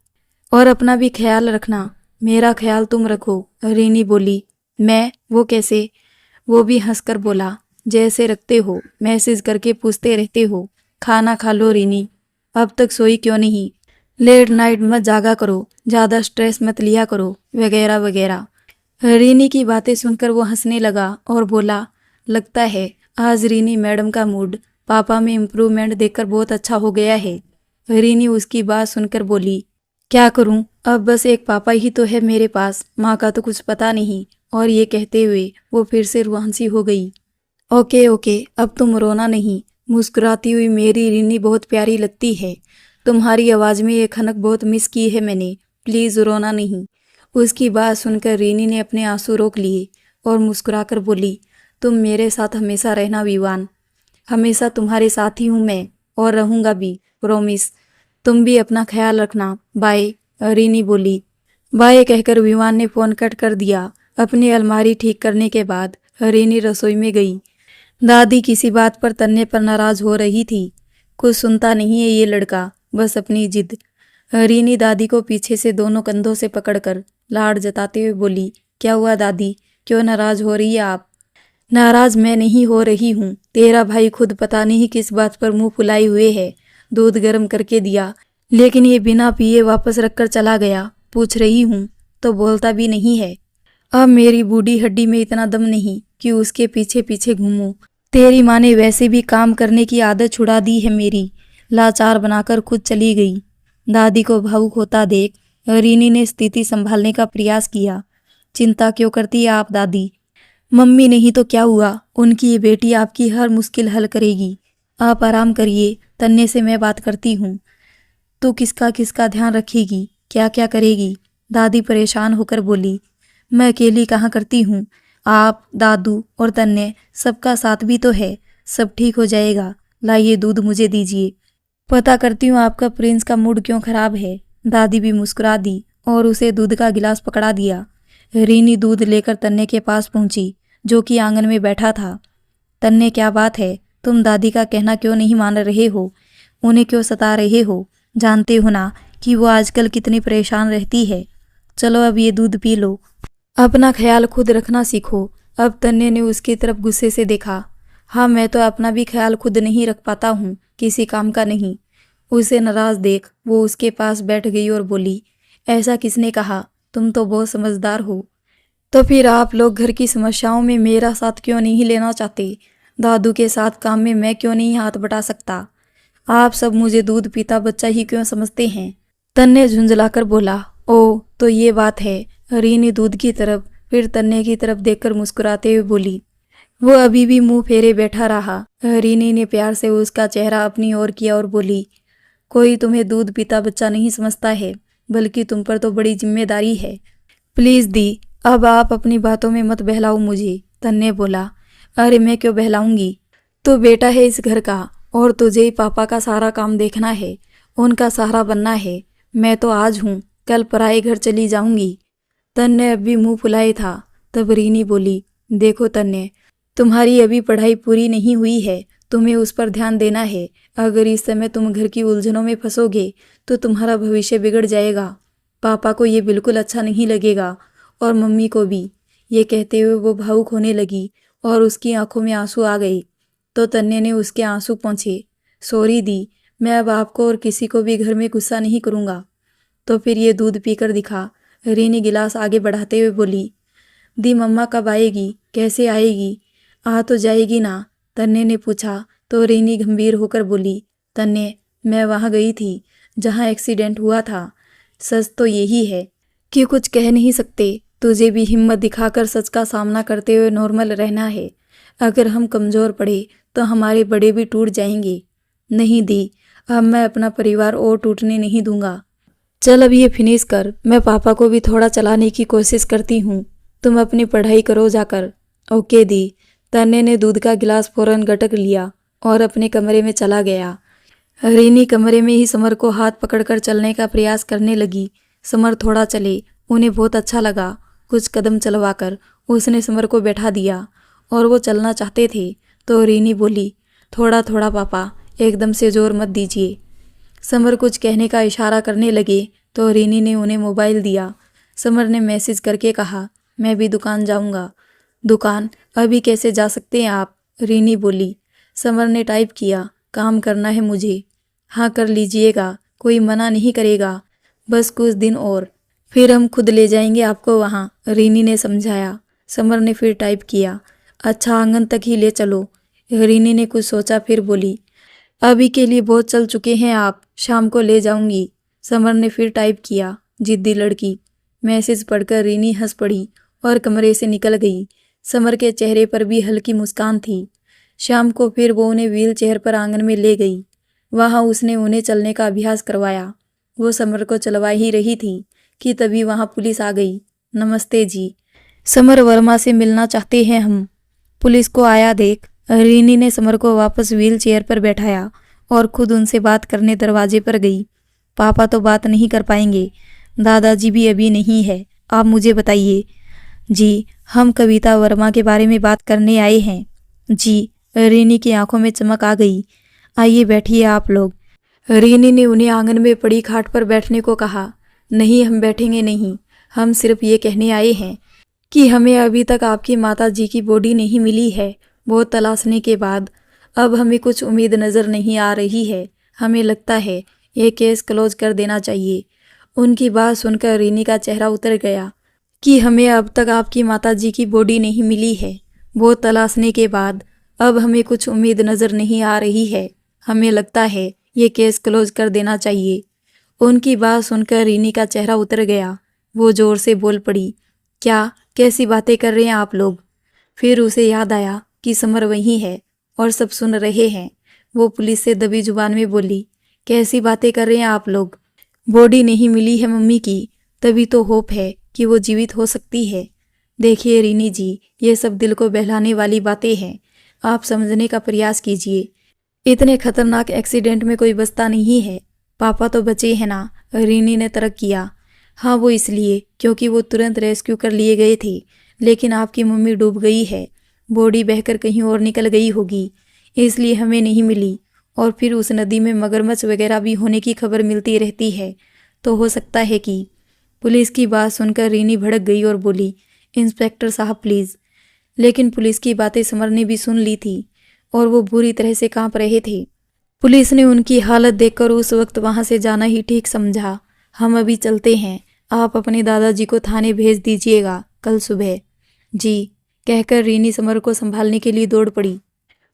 [SPEAKER 1] और अपना भी ख्याल रखना। मेरा ख्याल तुम रखो। रीनी बोली, मैं? वो कैसे? वो भी हंसकर बोला, जैसे रखते हो, मैसेज करके पूछते रहते हो। खाना खा लो रीनी, अब तक सोई क्यों नहीं? लेट नाइट मत जागा करो, ज़्यादा स्ट्रेस मत लिया करो, वगैरह वगैरह। रीनी की बातें सुनकर वो हंसने लगा और बोला, लगता है आज रीनी मैडम का मूड पापा में इम्प्रूवमेंट देखकर बहुत अच्छा हो गया है। रीनी उसकी बात सुनकर बोली, क्या करूं, अब बस एक पापा ही तो है मेरे पास, माँ का तो कुछ पता नहीं। और ये कहते हुए वो फिर से रुआंसी हो गई। ओके ओके, अब तुम रोना नहीं। मुस्कुराती हुई मेरी रीनी बहुत प्यारी लगती है। तुम्हारी आवाज़ में ये खनक बहुत मिस की है मैंने। प्लीज़ रोना नहीं। उसकी बात सुनकर रीनी ने अपने आंसू रोक लिए और मुस्कुराकर बोली, तुम मेरे साथ हमेशा रहना विवान। हमेशा तुम्हारे साथ ही हूँ मैं, और रहूँगा भी, प्रॉमिस। तुम भी अपना ख्याल रखना। बाय। रीनी बोली। बाय कहकर विवान ने फ़ोन कट कर दिया। अपनी अलमारी ठीक करने के बाद रीनी रसोई में गई। दादी किसी बात पर तन्ने पर नाराज हो रही थी। कुछ सुनता नहीं है ये लड़का, बस अपनी जिद। रीनी दादी को पीछे से दोनों कंधों से पकड़कर लाड जताते हुए बोली, क्या हुआ दादी, क्यों नाराज हो रही है आप? नाराज मैं नहीं हो रही हूँ, तेरा भाई खुद पता नहीं किस बात पर मुंह फुलाए हुए है। दूध गर्म करके दिया, लेकिन ये बिना पिए वापस रखकर चला गया। पूछ रही हूँ तो बोलता भी नहीं है। अब मेरी बूढ़ी हड्डी में इतना दम नहीं कि उसके पीछे पीछे घूमूं। तेरी माँ ने वैसे भी काम करने की आदत छुड़ा दी है मेरी। लाचार बनाकर खुद चली गई। दादी को भावुक होता देख रीनी ने स्थिति संभालने का प्रयास किया। चिंता क्यों करती है आप दादी? मम्मी नहीं तो क्या हुआ, उनकी ये बेटी आपकी हर मुश्किल हल करेगी। आप आराम करिए, तन्ने से मैं बात करती हूँ। तू किसका किसका ध्यान रखेगी, क्या क्या करेगी? दादी परेशान होकर बोली, मैं अकेली कहाँ करती हूँ, आप, दादू और तन्ने सबका साथ भी तो है। सब ठीक हो जाएगा। लाइए दूध मुझे दीजिए। पता करती हूँ आपका प्रिंस का मूड क्यों खराब है। दादी भी मुस्कुरा दी और उसे दूध का गिलास पकड़ा दिया। रीनी दूध लेकर तन्ने के पास पहुंची, जो कि आंगन में बैठा था। तन्ने, क्या बात है, तुम दादी का कहना क्यों नहीं मान रहे हो? उन्हें क्यों सता रहे हो? जानते हो ना कि वो आजकल कितनी परेशान रहती है। चलो अब ये दूध पी लो। अपना ख्याल खुद रखना सीखो। अब तन्ने ने उसकी तरफ गुस्से से देखा। हाँ, मैं तो अपना भी ख्याल खुद नहीं रख पाता हूँ, किसी काम का नहीं। उसे नाराज देख वो उसके पास बैठ गई और बोली, ऐसा किसने कहा, तुम तो बहुत समझदार हो। तो फिर आप लोग घर की समस्याओं में मेरा साथ क्यों नहीं लेना चाहते? दादू के साथ काम में मैं क्यों नहीं हाथ बटा सकता? आप सब मुझे दूध पीता बच्चा ही क्यों समझते हैं? तन्ने झुंझलाकर बोला, ओ तो ये बात है। रीनी दूध की तरफ फिर तन्ने की तरफ देखकर मुस्कुराते हुए बोली। वो अभी भी मुंह फेरे बैठा रहा। रीनी ने प्यार से उसका चेहरा अपनी ओर किया और बोली, कोई तुम्हें दूध पीता बच्चा नहीं समझता है, बल्कि तुम पर तो बड़ी जिम्मेदारी है। प्लीज़ दी, अब आप अपनी बातों में मत बहलाओ मुझे, तन्ने बोला। अरे मैं क्यों बहलाऊंगी, तू बेटा है इस घर का और तुझे ही पापा का सारा काम देखना है, उनका सहारा बनना है। मैं तो आज हूँ, कल पराए घर चली जाऊंगी। तन्ने अभी मुंह फुलाए था, तब रीनी बोली, देखो तन्ने, तुम्हारी अभी पढ़ाई पूरी नहीं हुई है, तुम्हें उस पर ध्यान देना है। अगर इस समय तुम घर की उलझनों में फंसोगे तो तुम्हारा भविष्य बिगड़ जाएगा। पापा को ये बिल्कुल अच्छा नहीं लगेगा और मम्मी को भी। ये कहते हुए वो भावुक होने लगी और उसकी आंखों में आंसू आ गए। तो तन्ने ने उसके आंसू पोंछे। सॉरी दी, मैं अब आपको और किसी को भी घर में गुस्सा नहीं करूँगा। तो फिर ये दूध पीकर दिखा। रीनी गिलास आगे बढ़ाते हुए बोली, दी मम्मा कब आएगी, कैसे आएगी, आ तो जाएगी ना, तन्ने ने पूछा। तो रीनी गंभीर होकर बोली, तन्ने, मैं वहाँ गई थी जहाँ एक्सीडेंट हुआ था। सच तो यही है कि कुछ कह नहीं सकते। तुझे भी हिम्मत दिखाकर सच का सामना करते हुए नॉर्मल रहना है। अगर हम कमज़ोर पड़े तो हमारे बड़े भी टूट जाएंगे। नहीं दी, अब मैं अपना परिवार और टूटने नहीं दूंगा। चल अब ये फिनिश कर, मैं पापा को भी थोड़ा चलाने की कोशिश करती हूँ। तुम अपनी पढ़ाई करो जाकर। ओके दी। तन्ने ने दूध का गिलास फौरन गटक लिया और अपने कमरे में चला गया। रीनी कमरे में ही समर को हाथ पकड़कर चलने का प्रयास करने लगी। समर थोड़ा चले, उन्हें बहुत अच्छा लगा। कुछ कदम चलवाकर उसने समर को बैठा दिया और वो चलना चाहते थे तो रीनी बोली, थोड़ा थोड़ा पापा, एकदम से जोर मत दीजिए। समर कुछ कहने का इशारा करने लगे तो रीनी ने उन्हें मोबाइल दिया। समर ने मैसेज करके कहा, मैं भी दुकान जाऊंगा। दुकान? अभी कैसे जा सकते हैं आप, रीनी बोली। समर ने टाइप किया, काम करना है मुझे। हाँ कर लीजिएगा, कोई मना नहीं करेगा, बस कुछ दिन और, फिर हम खुद ले जाएंगे आपको वहाँ, रीनी ने समझाया। समर ने फिर टाइप किया, अच्छा आंगन तक ही ले चलो। रीनी ने कुछ सोचा फिर बोली, अभी के लिए बहुत चल चुके हैं आप, शाम को ले जाऊंगी। समर ने फिर टाइप किया, जिद्दी लड़की। मैसेज पढ़कर रीनी हंस पड़ी और कमरे से निकल गई। समर के चेहरे पर भी हल्की मुस्कान थी। शाम को फिर वो उन्हें व्हील चेयर पर आंगन में ले गई। वहाँ उसने उन्हें चलने का अभ्यास करवाया। वो समर को चलवा ही रही थी कि तभी वहाँ पुलिस आ गई। नमस्ते जी, समर वर्मा से मिलना चाहते हैं हम। पुलिस को आया देख रीनी ने समर को वापस व्हील चेयर पर बैठाया और खुद उनसे बात करने दरवाजे पर गई। पापा तो बात नहीं कर पाएंगे, दादाजी भी अभी नहीं है, आप मुझे बताइए। जी, हम कविता वर्मा के बारे में बात करने आए हैं। जी, रीनी की आंखों में चमक आ गई। आइए बैठिए आप लोग। रीनी ने उन्हें आंगन में पड़ी खाट पर बैठने को कहा। नहीं, हम बैठेंगे नहीं, हम सिर्फ ये कहने आए हैं कि हमें अभी तक आपकी माता जी की बॉडी नहीं मिली है। बहुत तलाशने के बाद अब हमें कुछ उम्मीद नज़र नहीं आ रही है। हमें लगता है ये केस क्लोज कर देना चाहिए। उनकी बात सुनकर रीनी का चेहरा उतर गया कि हमें अब तक आपकी माता जी की बॉडी नहीं मिली है। बहुत तलाशने के बाद अब हमें कुछ उम्मीद नज़र नहीं आ रही है। हमें लगता है ये केस क्लोज कर देना चाहिए। उनकी बात सुनकर रीनी का चेहरा उतर गया। वो जोर से बोल पड़ी, क्या, कैसी बातें कर रहे हैं आप लोग। फिर उसे याद आया कि समर वहीं है और सब सुन रहे हैं। वो पुलिस से दबी जुबान में बोली, कैसी बातें कर रहे हैं आप लोग, बॉडी नहीं मिली है मम्मी की, तभी तो होप है कि वो जीवित हो सकती है। देखिए रीनी जी, ये सब दिल को बहलाने वाली बातें हैं, आप समझने का प्रयास कीजिए। इतने खतरनाक एक्सीडेंट में कोई बचता नहीं है। पापा तो बचे हैं ना, रीनी ने तर्क किया। हाँ, वो इसलिए क्योंकि वो तुरंत रेस्क्यू कर लिए गए थे, लेकिन आपकी मम्मी डूब गई है, बॉडी बहकर कहीं और निकल गई होगी, इसलिए हमें नहीं मिली। और फिर उस नदी में मगरमच्छ वगैरह भी होने की खबर मिलती रहती है, तो हो सकता है कि। पुलिस की बात सुनकर रीनी भड़क गई और बोली, इंस्पेक्टर साहब प्लीज़। लेकिन पुलिस की बातें समर ने भी सुन ली थी और वो बुरी तरह से कांप रहे थे। पुलिस ने उनकी हालत देखकर उस वक्त वहां से जाना ही ठीक समझा। हम अभी चलते हैं, आप अपने दादाजी को थाने भेज दीजिएगा कल सुबह। जी, कहकर रीनी समर को संभालने के लिए दौड़ पड़ी।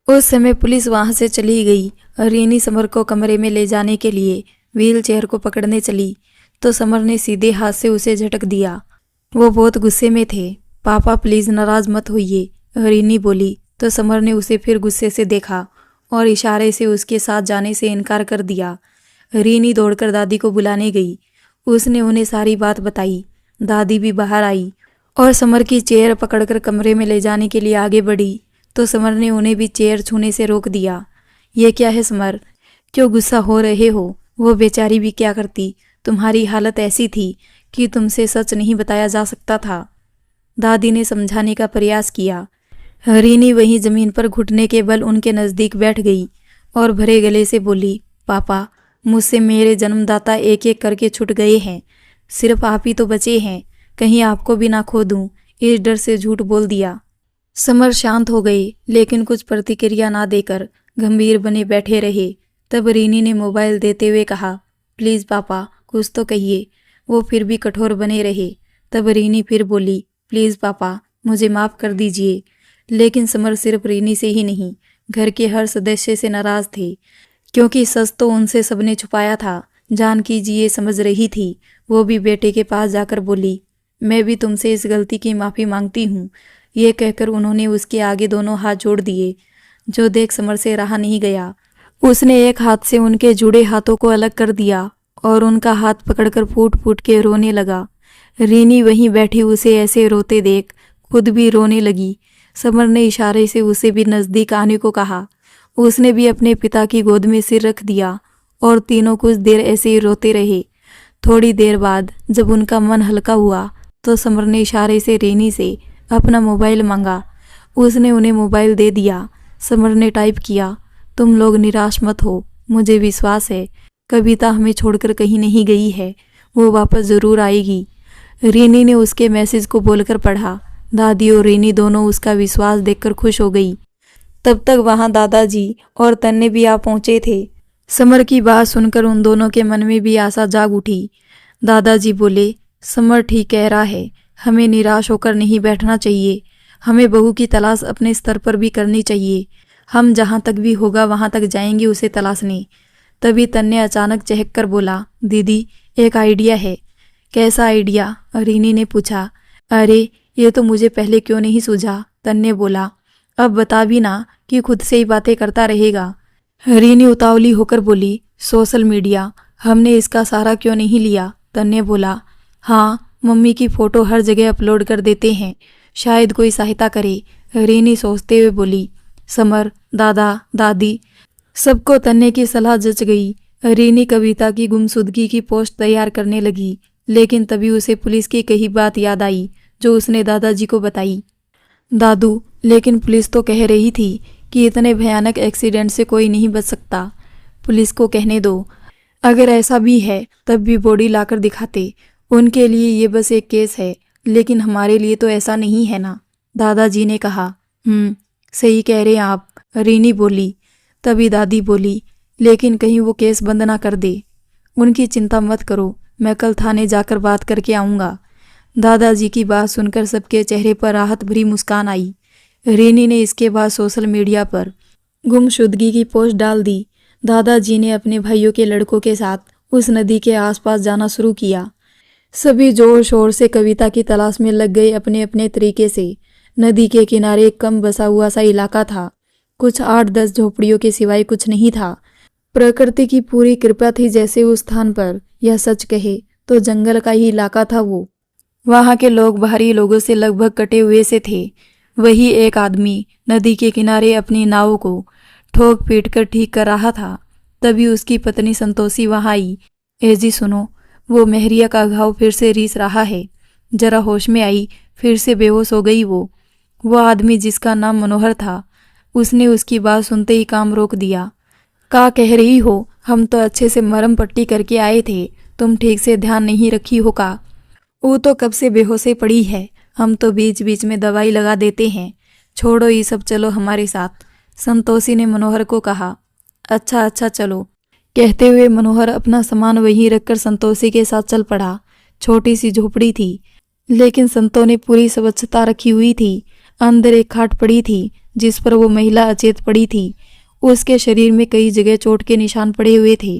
[SPEAKER 1] उस समय पुलिस वहां से चली गई और रीनी समर को कमरे में ले जाने के लिए व्हील चेयर को पकड़ने चली। तो समर ने सीधे हाथ से उसे झटक दिया। वो बहुत गुस्से में थे। पापा प्लीज नाराज मत होइए, रीनी बोली तो समर ने उसे फिर गुस्से से देखा और इशारे से उसके साथ जाने से इनकार कर दिया। रीनी दौड़कर दादी को बुलाने गई। उसने उन्हें सारी बात बताई। दादी भी बाहर आई और समर की चेयर पकड़कर कमरे में ले जाने के लिए आगे बढ़ी तो समर ने उन्हें भी चेयर छूने से रोक दिया। ये क्या है समर, क्यों गुस्सा हो रहे हो? वो बेचारी भी क्या करती, तुम्हारी हालत ऐसी थी कि तुमसे सच नहीं बताया जा सकता था। दादी ने समझाने का प्रयास किया। रीनी वहीं जमीन पर घुटने के बल उनके नज़दीक बैठ गई और भरे गले से बोली, पापा मुझसे मेरे जन्मदाता एक एक करके छूट गए हैं, सिर्फ आप ही तो बचे हैं, कहीं आपको भी ना खो दूं, इस डर से झूठ बोल दिया। समर शांत हो गए लेकिन कुछ प्रतिक्रिया ना देकर गंभीर बने बैठे रहे। तब रीनी ने मोबाइल देते हुए कहा, प्लीज़ पापा कुछ तो कहिए। वो फिर भी कठोर बने रहे। तब रीनी फिर बोली, प्लीज़ पापा मुझे माफ़ कर दीजिए। लेकिन समर सिर्फ रीनी से ही नहीं, घर के हर सदस्य से नाराज़ थे, क्योंकि सच तो उनसे सबने छुपाया था। जानकी जी ये समझ रही थी। वो भी बेटे के पास जाकर बोली, मैं भी तुमसे इस गलती की माफ़ी मांगती हूँ। ये कहकर उन्होंने उसके आगे दोनों हाथ जोड़ दिए, जो देख समर से रहा नहीं गया। उसने एक हाथ से उनके जुड़े हाथों को अलग कर दिया और उनका हाथ पकड़कर फूट फूट के रोने लगा। रीनी वहीं बैठी उसे ऐसे रोते देख खुद भी रोने लगी। समर ने इशारे से उसे भी नज़दीक आने को कहा। उसने भी अपने पिता की गोद में सिर रख दिया और तीनों कुछ देर ऐसे ही रोते रहे। थोड़ी देर बाद जब उनका मन हल्का हुआ तो समर ने इशारे से रीनी से अपना मोबाइल मांगा। उसने उन्हें मोबाइल दे दिया। समर ने टाइप किया, तुम लोग निराश मत हो, मुझे विश्वास है कविता हमें छोड़कर कहीं नहीं गई है, वो वापस ज़रूर आएगी। रीनी ने उसके मैसेज को बोलकर पढ़ा। दादी और रीनी दोनों उसका विश्वास देखकर खुश हो गई। तब तक वहां दादाजी और तन्ने भी आ पहुंचे थे। समर की बात सुनकर उन दोनों के मन में भी आशा जाग उठी। दादाजी बोले, समर ठीक कह रहा है, हमें निराश होकर नहीं बैठना चाहिए, हमें बहू की तलाश अपने स्तर पर भी करनी चाहिए। हम जहाँ तक भी होगा वहाँ तक जाएंगे उसे तलाशने। तभी तन्ने अचानक चहक कर बोला, दीदी एक आइडिया है। कैसा आइडिया? रीनी ने पूछा। अरे ये तो मुझे पहले क्यों नहीं सूझा, तन्ने बोला। अब बता भी ना कि खुद से ही बातें करता रहेगा। रीनी उतावली होकर बोली, सोशल मीडिया, हमने इसका सहारा क्यों नहीं लिया? तन्ने बोला, हाँ मम्मी की फ़ोटो हर जगह अपलोड कर देते हैं, शायद कोई सहायता करे। रीनी सोचते हुए बोली। समर, दादा, दादी सबको तन्ने की सलाह जच गई। रीनी कविता की गुमशुदगी की पोस्ट तैयार करने लगी, लेकिन तभी उसे पुलिस की कही बात याद आई जो उसने दादाजी को बताई। दादू, लेकिन पुलिस तो कह रही थी कि इतने भयानक एक्सीडेंट से कोई नहीं बच सकता। पुलिस को कहने दो, अगर ऐसा भी है तब भी बॉडी लाकर दिखाते। उनके लिए ये बस एक केस है, लेकिन हमारे लिए तो ऐसा नहीं है ना, दादाजी ने कहा। सही कह रहे हैं आप, रीनी बोली। तभी दादी बोली, लेकिन कहीं वो केस बंद ना कर दे। उनकी चिंता मत करो, मैं कल थाने जाकर बात करके आऊँगा। दादाजी की बात सुनकर सबके चेहरे पर राहत भरी मुस्कान आई। रीनी ने इसके बाद सोशल मीडिया पर गुमशुदगी की पोस्ट डाल दी। दादाजी ने अपने भाइयों के लड़कों के साथ उस नदी के आसपास जाना शुरू किया। सभी जोर शोर से कविता की तलाश में लग गए अपने अपने तरीके से। नदी के किनारे एक कम बसा हुआ सा इलाका था। कुछ 8-10 झोपड़ियों के सिवाय कुछ नहीं था। प्रकृति की पूरी कृपा थी जैसे उस स्थान पर, यह सच कहे तो जंगल का ही इलाका था वो। वहाँ के लोग बाहरी लोगों से लगभग कटे हुए से थे। वही एक आदमी नदी के किनारे अपनी नाव को ठोक पीट कर ठीक कर रहा था। तभी उसकी पत्नी संतोषी वहाँ आई। जी सुनो, वो मेहरिया का घाव फिर से रीस रहा है। जरा होश में आई, फिर से बेहोश हो गई वो आदमी जिसका नाम मनोहर था। उसने उसकी बात सुनते ही काम रोक दिया। का कह रही हो? हम तो अच्छे से मरहम पट्टी करके आए थे, तुम ठीक से ध्यान नहीं रखी हो का? वो तो कब से बेहोशे पड़ी है, हम तो बीच बीच में दवाई लगा देते हैं। छोड़ो ये सब, चलो हमारे साथ, संतोषी ने मनोहर को कहा। अच्छा चलो, कहते हुए मनोहर अपना सामान वहीं रखकर संतोषी के साथ चल पड़ा। छोटी सी झोपड़ी थी, लेकिन संतों ने पूरी स्वच्छता रखी हुई थी। अंदर एक खाट पड़ी थी जिस पर वो महिला अचेत पड़ी थी। उसके शरीर में कई जगह चोट के निशान पड़े हुए थे।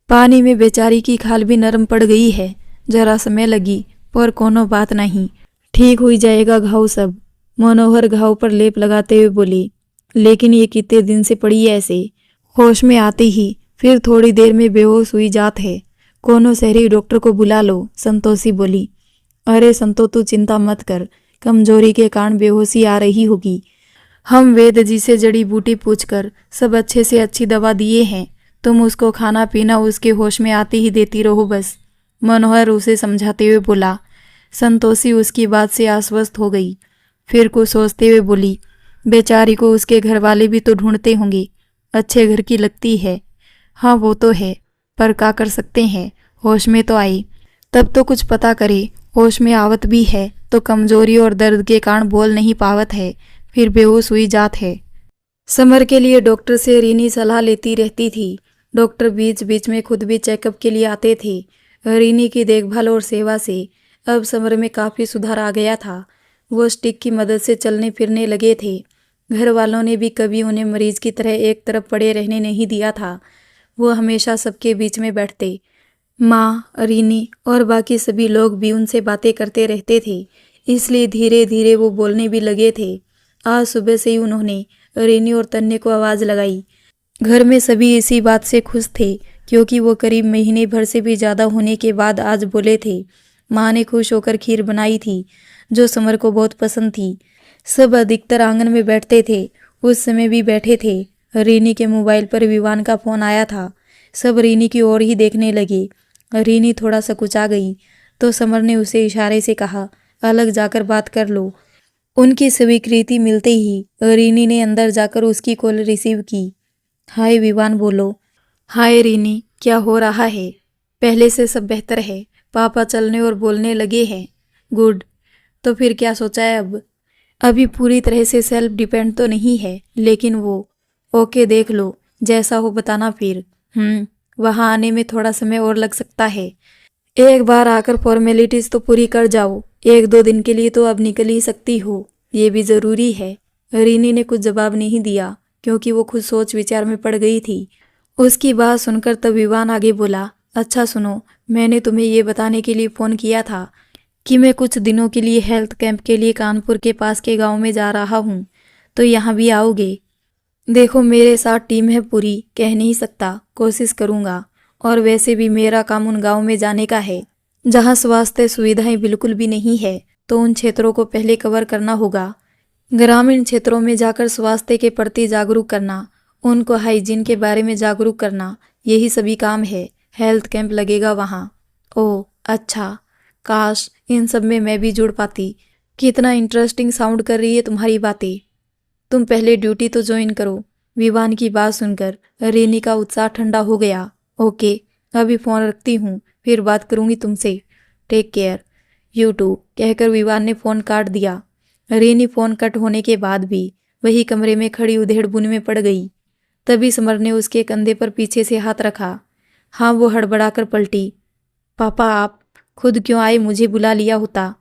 [SPEAKER 1] पानी में बेचारी की खाल भी नरम पड़ गई है। जरा समय लगी पर कोनो बात नहीं, ठीक हो जाएगा घाव सब। मनोहर घाव पर लेप लगाते हुए बोली। लेकिन ये कितने दिन से पड़ी है ऐसे, होश में आती ही फिर थोड़ी देर में बेहोश हुई जात है। कोनो शहरी डॉक्टर को बुला लो, संतोषी बोली। अरे संतो तू चिंता मत कर, कमजोरी के कारण बेहोशी आ रही होगी। हम वेद जी से जड़ी बूटी पूछकर सब अच्छे से अच्छी दवा दिए हैं, तुम उसको खाना पीना उसके होश में आते ही देती रहो बस, मनोहर उसे समझाते हुए बोला। संतोषी उसकी बात से आश्वस्त हो गई। फिर कुछ सोचते हुए बोली, बेचारी को उसके घर वाले भी तो ढूंढते होंगे, अच्छे घर की लगती है। हाँ वो तो है, पर क्या कर सकते हैं, होश में तो आई, तब तो कुछ पता करे। होश में आवत भी है तो कमजोरी और दर्द के कारण बोल नहीं पावत है, फिर बेहोश हुई जात है। समर के लिए डॉक्टर से रीनी सलाह लेती रहती थी। डॉक्टर बीच बीच में खुद भी चेकअप के लिए आते थे। रीनी की देखभाल और सेवा से अब समर में काफ़ी सुधार आ गया था। वो स्टिक की मदद से चलने फिरने लगे थे। घर वालों ने भी कभी उन्हें मरीज की तरह एक तरफ पड़े रहने नहीं दिया था। वो हमेशा सबके बीच में बैठते। माँ, रीनी और बाकी सभी लोग भी उनसे बातें करते रहते थे, इसलिए धीरे धीरे वो बोलने भी लगे थे। आज सुबह से ही उन्होंने रीनी और तन्ने को आवाज़ लगाई। घर में सभी इसी बात से खुश थे, क्योंकि वो करीब महीने भर से भी ज़्यादा होने के बाद आज बोले थे। माँ ने खुश होकर खीर बनाई थी, जो समर को बहुत पसंद थी। सब अधिकतर आंगन में बैठते थे। उस समय भी बैठे थे। रीनी के मोबाइल पर विवान का फ़ोन आया था। सब रीनी की ओर ही देखने लगे। रीनी थोड़ा सकुचा गई तो समर ने उसे इशारे से कहा, अलग जाकर बात कर लो। उनकी स्वीकृति मिलते ही रीनी ने अंदर जाकर उसकी कॉल रिसीव की। हाय विवान बोलो। हाय रीनी, क्या हो रहा है? पहले से सब बेहतर है, पापा चलने और बोलने लगे हैं। गुड, तो फिर क्या सोचा है अब? अभी पूरी तरह से सेल्फ डिपेंड तो नहीं है, लेकिन वो ओके देख लो, जैसा हो बताना फिर। वहाँ आने में थोड़ा समय और लग सकता है। एक बार आकर फॉर्मेलिटीज तो पूरी कर जाओ। 1-2 दिन के लिए तो अब निकल ही सकती हो, ये भी ज़रूरी है। रीनी ने कुछ जवाब नहीं दिया, क्योंकि वो खुद सोच विचार में पड़ गई थी। उसकी बात सुनकर तब विवान आगे बोला, अच्छा सुनो, मैंने तुम्हें ये बताने के लिए फ़ोन किया था कि मैं कुछ दिनों के लिए हेल्थ कैंप के लिए कानपुर के पास के गांव में जा रहा हूँ, तो यहाँ भी आओगे? देखो मेरे साथ टीम है पूरी, कह नहीं सकता, कोशिश करूँगा। और वैसे भी मेरा काम उन गांव में जाने का है जहाँ स्वास्थ्य सुविधाएं बिल्कुल भी नहीं है, तो उन क्षेत्रों को पहले कवर करना होगा। ग्रामीण क्षेत्रों में जाकर स्वास्थ्य के प्रति जागरूक करना, उनको हाइजीन के बारे में जागरूक करना, यही सभी काम है। हेल्थ कैंप लगेगा वहाँ। ओह अच्छा, काश इन सब में मैं भी जुड़ पाती। कितना इंटरेस्टिंग साउंड कर रही है तुम्हारी बातें। तुम पहले ड्यूटी तो ज्वाइन करो। विवान की बात सुनकर रीनी का उत्साह ठंडा हो गया। ओके, अभी फ़ोन रखती हूँ, फिर बात करूँगी तुमसे। टेक केयर, यू टू, कहकर विवान ने फ़ोन काट दिया। रीनी फ़ोन कट होने के बाद भी वही कमरे में खड़ी उधेड़-बुन में पड़ गई। तभी समर ने उसके कंधे पर पीछे से हाथ रखा। हाँ, वो हड़बड़ाकर पलटी। पापा आप खुद क्यों आए, मुझे बुला लिया होता।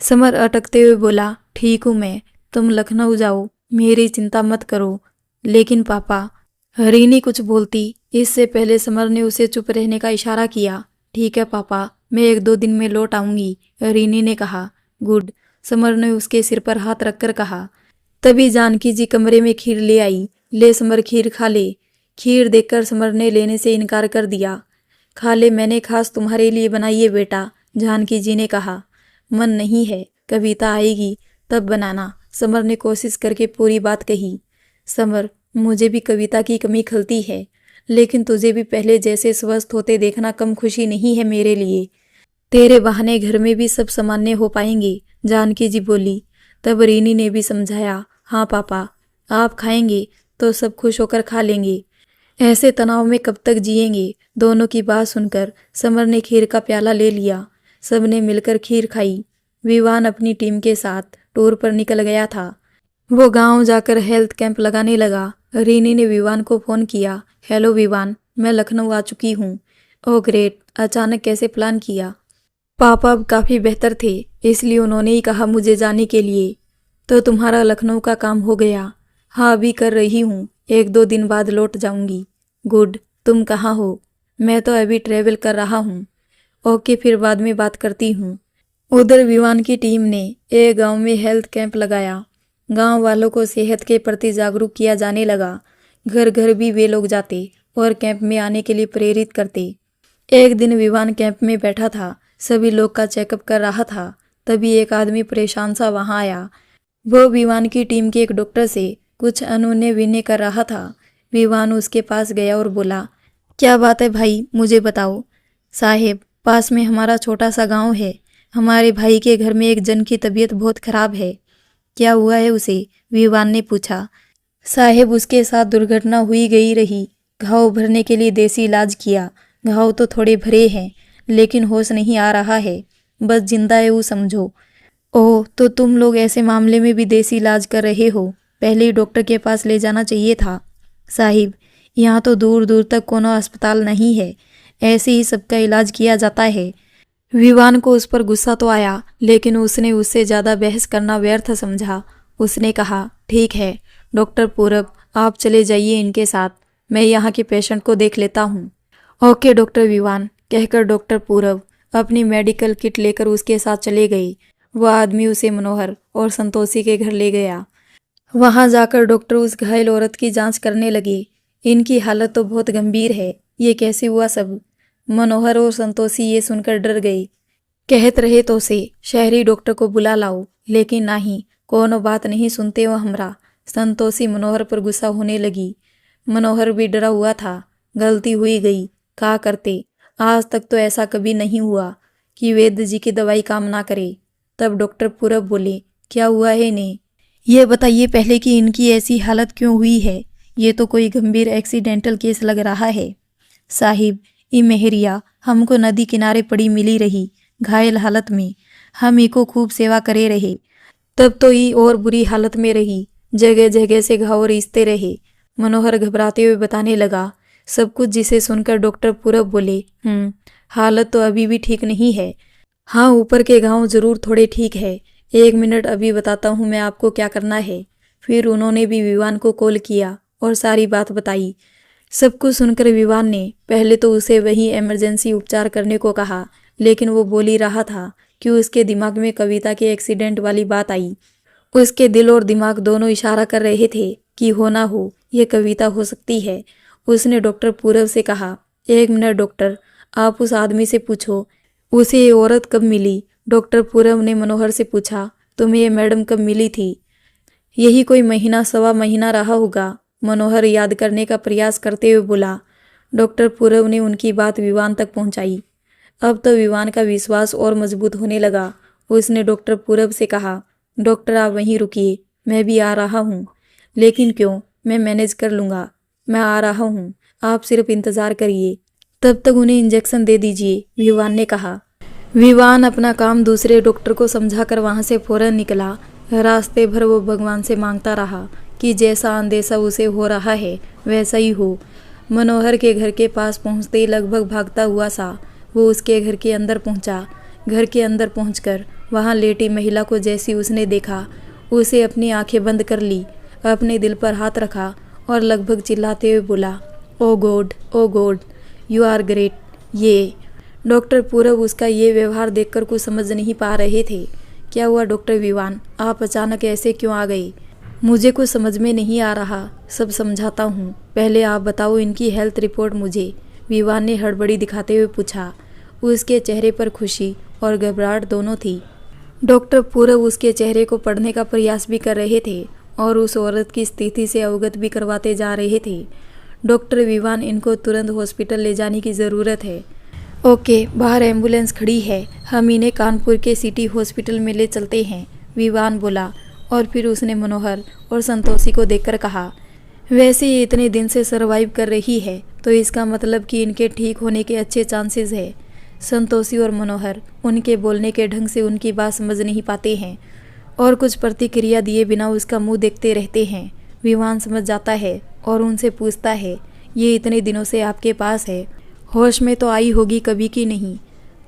[SPEAKER 1] समर अटकते हुए बोला, ठीक हूँ मैं, तुम लखनऊ जाओ, मेरी चिंता मत करो। लेकिन पापा, रीनी कुछ बोलती, इससे पहले समर ने उसे चुप रहने का इशारा किया। ठीक है पापा, मैं 1-2 दिन में लौट आऊंगी, रीनी ने कहा। गुड, समर ने उसके सिर पर हाथ रखकर कहा। तभी जानकी जी कमरे में खीर ले आई। ले समर, खीर खा ले। खीर देखकर समर ने लेने से इनकार कर दिया। खा ले, मैंने खास तुम्हारे लिए बनाई है बेटा, जानकी जी ने कहा। मन नहीं है, कविता आएगी तब बनाना, समर ने कोशिश करके पूरी बात कही। समर, मुझे भी कविता की कमी खलती है, लेकिन तुझे भी पहले जैसे स्वस्थ होते देखना कम खुशी नहीं है मेरे लिए। तेरे बहाने घर में भी सब सामान्य हो पाएंगे, जानकी जी बोली। तब रीनी ने भी समझाया, हाँ पापा, आप खाएंगे तो सब खुश होकर खा लेंगे, ऐसे तनाव में कब तक जिएंगे। दोनों की बात सुनकर समर ने खीर का प्याला ले लिया। सब ने मिलकर खीर खाई। विवान अपनी टीम के साथ टूर पर निकल गया था। वो गांव जाकर हेल्थ कैंप लगाने लगा। रीनी ने विवान को फ़ोन किया। हेलो विवान, मैं लखनऊ आ चुकी हूँ। ओह ग्रेट, अचानक कैसे प्लान किया? पापा अब काफ़ी बेहतर थे, इसलिए उन्होंने ही कहा मुझे जाने के लिए। तो तुम्हारा लखनऊ का काम हो गया? हाँ, अभी कर रही हूँ, 1-2 दिन बाद लौट जाऊंगी। गुड, तुम कहाँ हो? मैं तो अभी ट्रेवल कर रहा हूँ। ओके, फिर बाद में बात करती हूँ। उधर विवान की टीम ने एक गांव में हेल्थ कैंप लगाया। गांव वालों को सेहत के प्रति जागरूक किया जाने लगा। घर घर भी वे लोग जाते और कैंप में आने के लिए प्रेरित करते। एक दिन विवान कैंप में बैठा था, सभी लोग का चेकअप कर रहा था। तभी एक आदमी परेशान सा वहां आया। वो विवान की टीम के एक डॉक्टर से कुछ अनुनय विनय कर रहा था। विवान उसके पास गया और बोला, क्या बात है भाई, मुझे बताओ। साहेब, पास में हमारा छोटा सा गांव है। हमारे भाई के घर में एक जन की तबीयत बहुत खराब है। क्या हुआ है उसे? विवान ने पूछा। साहेब, उसके साथ दुर्घटना हुई गई रही। घाव भरने के लिए देसी इलाज किया। घाव तो थोड़े भरे हैं, लेकिन होश नहीं आ रहा है। बस जिंदा है वो समझो। ओह, तो तुम लोग ऐसे मामले में भी देसी इलाज कर रहे हो? पहले ही डॉक्टर के पास ले जाना चाहिए था। साहिब, यहाँ तो दूर दूर तक कोनो अस्पताल नहीं है। ऐसे ही सबका इलाज किया जाता है। विवान को उस पर गुस्सा तो आया, लेकिन उसने उससे ज़्यादा बहस करना व्यर्थ समझा। उसने कहा, ठीक है डॉक्टर पूरब, आप चले जाइए इनके साथ। मैं यहाँ के पेशेंट को देख लेता हूँ। ओके डॉक्टर विवान, कहकर डॉक्टर पूरब अपनी मेडिकल किट लेकर उसके साथ चले गए। वह आदमी उसे मनोहर और संतोषी के घर ले गया। वहां जाकर डॉक्टर उस घायल औरत की जांच करने लगे। इनकी हालत तो बहुत गंभीर है, ये कैसे हुआ सब? मनोहर और संतोषी ये सुनकर डर गए। कहत रहे तो से शहरी डॉक्टर को बुला लाओ, लेकिन नहीं, कोनो बात नहीं सुनते वो हमरा। संतोषी मनोहर पर गुस्सा होने लगी। मनोहर भी डरा हुआ था। गलती हुई गई, क्या करते? आज तक तो ऐसा कभी नहीं हुआ कि वैद्य जी की दवाई काम ना करे। तब डॉक्टर पूरब बोले, क्या हुआ है इन्हें? ये बताइए पहले कि इनकी ऐसी हालत क्यों हुई है? ये तो कोई गंभीर एक्सीडेंटल केस लग रहा है। साहिब, ई मेहरिया हमको नदी किनारे पड़ी मिली रही, घायल हालत में। हम इको खूब सेवा करे रहे, तब तो ई और बुरी हालत में रही। जगह जगह से घाव रिश्ते रहे। मनोहर घबराते हुए बताने लगा सब कुछ, जिसे सुनकर डॉक्टर पूरब बोले, हालत तो अभी भी ठीक नहीं है। हाँ, ऊपर के घाव जरूर थोड़े ठीक है। 1 मिनट, अभी बताता हूँ मैं आपको क्या करना है। फिर उन्होंने भी विवान को कॉल किया और सारी बात बताई। सब कुछ सुनकर विवान ने पहले तो उसे वहीं इमरजेंसी उपचार करने को कहा, लेकिन वो बोल ही रहा था कि उसके दिमाग में कविता के एक्सीडेंट वाली बात आई। उसके दिल और दिमाग दोनों इशारा कर रहे थे कि हो ना हो, ये कविता हो सकती है। उसने डॉक्टर पूरब से कहा, 1 मिनट डॉक्टर, आप उस आदमी से पूछो उसे ये औरत कब मिली। डॉक्टर पूरब ने मनोहर से पूछा, तुम्हें ये मैडम कब मिली थी? यही कोई महीना सवा महीना रहा होगा। मनोहर याद करने का प्रयास करते हुए बोला। डॉक्टर पूरब ने उनकी बात विवान तक पहुंचाई। अब तो विवान का विश्वास और मजबूत होने लगा। उसने डॉक्टर पूरब से कहा, डॉक्टर आप वहीं रुकिए, मैं भी आ रहा हूँ। लेकिन क्यों? मैं मैनेज कर लूँगा, मैं आ रहा हूँ, आप सिर्फ इंतज़ार करिए, तब तक उन्हें इंजेक्शन दे दीजिए, विवान ने कहा। विवान अपना काम दूसरे डॉक्टर को समझाकर वहां से फौरन निकला। रास्ते भर वो भगवान से मांगता रहा कि जैसा अंदेशा उसे हो रहा है वैसा ही हो। मनोहर के घर के पास पहुंचते ही लगभग भागता हुआ सा वो उसके घर के अंदर पहुंचा। घर के अंदर पहुंचकर वहां लेटी महिला को जैसी उसने देखा, उसे अपनी आंखें बंद कर ली, अपने दिल पर हाथ रखा और लगभग चिल्लाते हुए बोला, oh god, oh god, you are great. ये डॉक्टर पूरब उसका ये व्यवहार देखकर कुछ समझ नहीं पा रहे थे। क्या हुआ डॉक्टर विवान, आप अचानक ऐसे क्यों आ गए? मुझे कुछ समझ में नहीं आ रहा, सब समझाता हूँ, पहले आप बताओ इनकी हेल्थ रिपोर्ट मुझे, विवान ने हड़बड़ी दिखाते हुए पूछा। उसके चेहरे पर खुशी और घबराहट दोनों थी। डॉक्टर पूरब उसके चेहरे को पढ़ने का प्रयास भी कर रहे थे और उस औरत की स्थिति से अवगत भी करवाते जा रहे थे। डॉक्टर विवान, इनको तुरंत हॉस्पिटल ले जाने की ज़रूरत है। ओके, बाहर एम्बुलेंस खड़ी है, हम इन्हें कानपुर के सिटी हॉस्पिटल में ले चलते हैं, विवान बोला। और फिर उसने मनोहर और संतोषी को देखकर कहा, वैसे ये इतने दिन से सरवाइव कर रही है तो इसका मतलब कि इनके ठीक होने के अच्छे चांसेस है। संतोषी और मनोहर उनके बोलने के ढंग से उनकी बात समझ नहीं पाते हैं और कुछ प्रतिक्रिया दिए बिना उसका मुंह देखते रहते हैं। विवान समझ जाता है और उनसे पूछता है, ये इतने दिनों से आपके पास है, होश में तो आई होगी कभी की नहीं?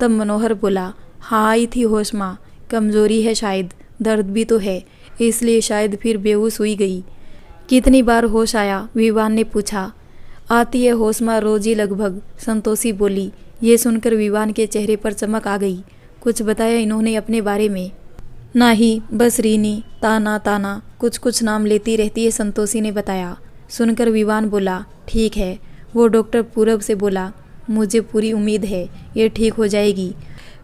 [SPEAKER 1] तब मनोहर बोला, हाँ आई थी होश माँ, कमजोरी है शायद, दर्द भी तो है, इसलिए शायद फिर बेहोश हुई गई। कितनी बार होश आया? विवान ने पूछा। आती है होश माँ रोज ही लगभग, संतोषी बोली। ये सुनकर विवान के चेहरे पर चमक आ गई। कुछ बताया इन्होंने अपने बारे में? ना ही, बस रीनी, ताना ताना कुछ कुछ नाम लेती रहती है, संतोषी ने बताया। सुनकर विवान बोला, ठीक है। वो डॉक्टर पूरब से बोला, मुझे पूरी उम्मीद है ये ठीक हो जाएगी,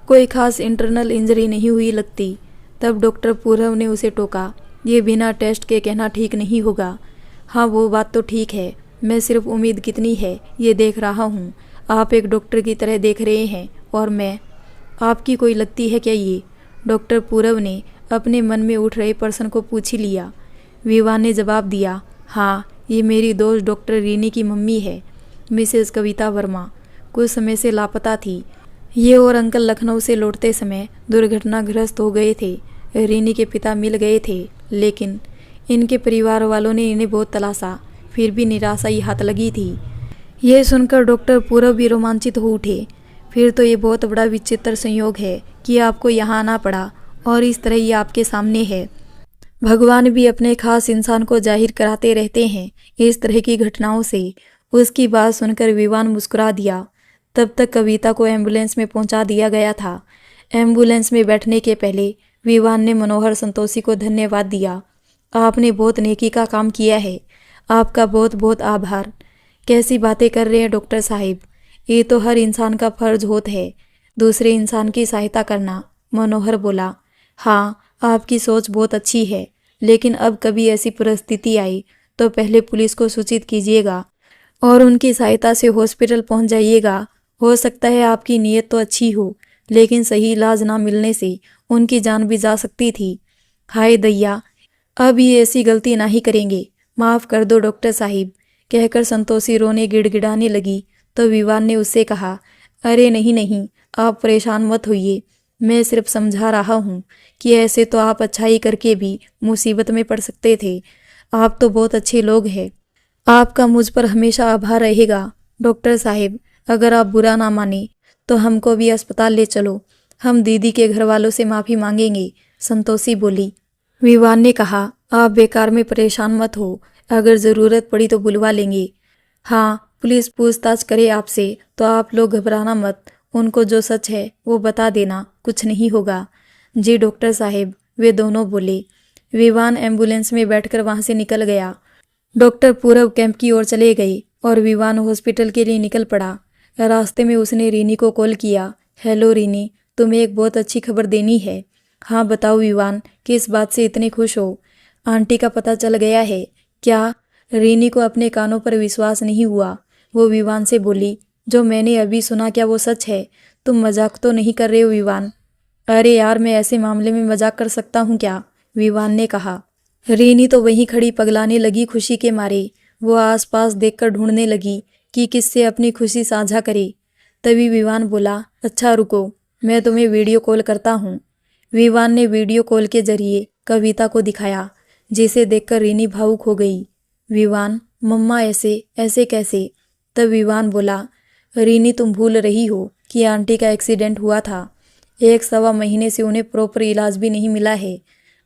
[SPEAKER 1] कोई खास इंटरनल इंजरी नहीं हुई लगती। तब डॉक्टर पूरब ने उसे टोका, ये बिना टेस्ट के कहना ठीक नहीं होगा। हाँ वो बात तो ठीक है, मैं सिर्फ उम्मीद कितनी है ये देख रहा हूँ। आप एक डॉक्टर की तरह देख रहे हैं और मैं, आपकी कोई लगती है क्या ये? डॉक्टर पूरब ने अपने मन में उठ रहे प्रश्न को पूछ ही लिया। विवान ने जवाब दिया, हाँ ये मेरी दोस्त डॉक्टर रीनी की मम्मी है, मिसेस कविता वर्मा। कुछ समय से लापता थी। ये और अंकल लखनऊ से लौटते समय दुर्घटनाग्रस्त हो गए थे। रीनी के पिता मिल गए थे, लेकिन इनके परिवार वालों ने इन्हें बहुत तलाशा, फिर भी निराशा ही हाथ लगी थी। यह सुनकर डॉक्टर पूरब भी रोमांचित हो उठे। फिर तो ये बहुत बड़ा विचित्र संयोग है कि आपको यहाँ आना पड़ा और इस तरह ये आपके सामने है। भगवान भी अपने खास इंसान को जाहिर कराते रहते हैं इस तरह की घटनाओं से। उसकी बात सुनकर विवान मुस्कुरा दिया। तब तक कविता को एम्बुलेंस में पहुंचा दिया गया था। एम्बुलेंस में बैठने के पहले विवान ने मनोहर संतोषी को धन्यवाद दिया। आपने बहुत नेकी का काम किया है, आपका बहुत बहुत आभार। कैसी बातें कर रहे हैं डॉक्टर साहिब, ये तो हर इंसान का फर्ज होता है, दूसरे इंसान की सहायता करना। मनोहर बोला, हाँ आपकी सोच बहुत अच्छी है, लेकिन अब कभी ऐसी परिस्थिति आई तो पहले पुलिस को सूचित कीजिएगा और उनकी सहायता से हॉस्पिटल पहुंच जाइएगा। हो सकता है आपकी नीयत तो अच्छी हो, लेकिन सही इलाज ना मिलने से उनकी जान भी जा सकती थी। हाय दैया, अब ये ऐसी गलती ना ही करेंगे, माफ़ कर दो डॉक्टर साहिब, कहकर संतोषी रोने गिड़गिड़ाने लगी। तो विवान ने उससे कहा, अरे नहीं नहीं, आप परेशान मत होइए, मैं सिर्फ समझा रहा हूँ कि ऐसे तो आप अच्छाई करके भी मुसीबत में पड़ सकते थे। आप तो बहुत अच्छे लोग हैं, आपका मुझ पर हमेशा आभार रहेगा। डॉक्टर साहिब, अगर आप बुरा ना माने तो हमको भी अस्पताल ले चलो, हम दीदी के घर वालों से माफ़ी मांगेंगे, संतोषी बोली। विवान ने कहा, आप बेकार में परेशान मत हो, अगर ज़रूरत पड़ी तो बुलवा लेंगे। हाँ, पुलिस पूछताछ करे आपसे तो आप लोग घबराना मत, उनको जो सच है वो बता देना, कुछ नहीं होगा। जी डॉक्टर साहिब, वे दोनों बोले। विवान एम्बुलेंस में बैठकर वहाँ से निकल गया। डॉक्टर पूरब कैंप की ओर चले गए और विवान हॉस्पिटल के लिए निकल पड़ा। रास्ते में उसने रीनी को कॉल किया। हेलो रीनी, तुम्हें एक बहुत अच्छी खबर देनी है। हाँ बताओ विवान, किस बात से इतने खुश हो? आंटी का पता चल गया है। क्या? रीनी को अपने कानों पर विश्वास नहीं हुआ। वो विवान से बोली, जो मैंने अभी सुना क्या वो सच है? तुम मजाक तो नहीं कर रहे हो विवान? अरे यार, मैं ऐसे मामले में मजाक कर सकता हूँ क्या? विवान ने कहा। रीनी तो वहीं खड़ी पगलाने लगी खुशी के मारे। वो आसपास देखकर ढूंढने लगी कि किससे अपनी खुशी साझा करे। तभी विवान बोला, अच्छा रुको, मैं तुम्हें वीडियो कॉल करता हूँ। विवान ने वीडियो कॉल के जरिए कविता को दिखाया, जिसे देखकर रीनी भावुक हो गई। विवान, मम्मा ऐसे ऐसे कैसे? तब विवान बोला, रीनी तुम भूल रही हो कि आंटी का एक्सीडेंट हुआ था। 1 सवा महीने से उन्हें प्रॉपर इलाज भी नहीं मिला है।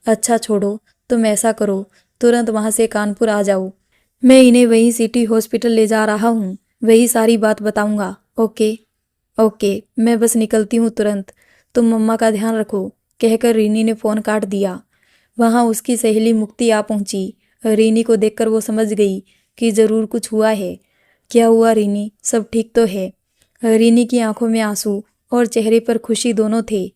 [SPEAKER 1] अच्छा छोड़ो, तुम ऐसा करो, तुरंत वहाँ से कानपुर आ जाओ, मैं इन्हें वहीं सिटी हॉस्पिटल ले जा रहा हूँ, वही सारी बात बताऊँगा। ओके ओके, मैं बस निकलती हूँ तुरंत, तुम मम्मा का ध्यान रखो, कहकर रीनी ने फ़ोन काट दिया। वहाँ उसकी सहेली मुक्ति आ पहुँची। रीनी को देखकर वो समझ गई कि ज़रूर कुछ हुआ है। क्या हुआ रीनी, सब ठीक तो है? रीनी की आंखों में आंसू और चेहरे पर खुशी दोनों थे।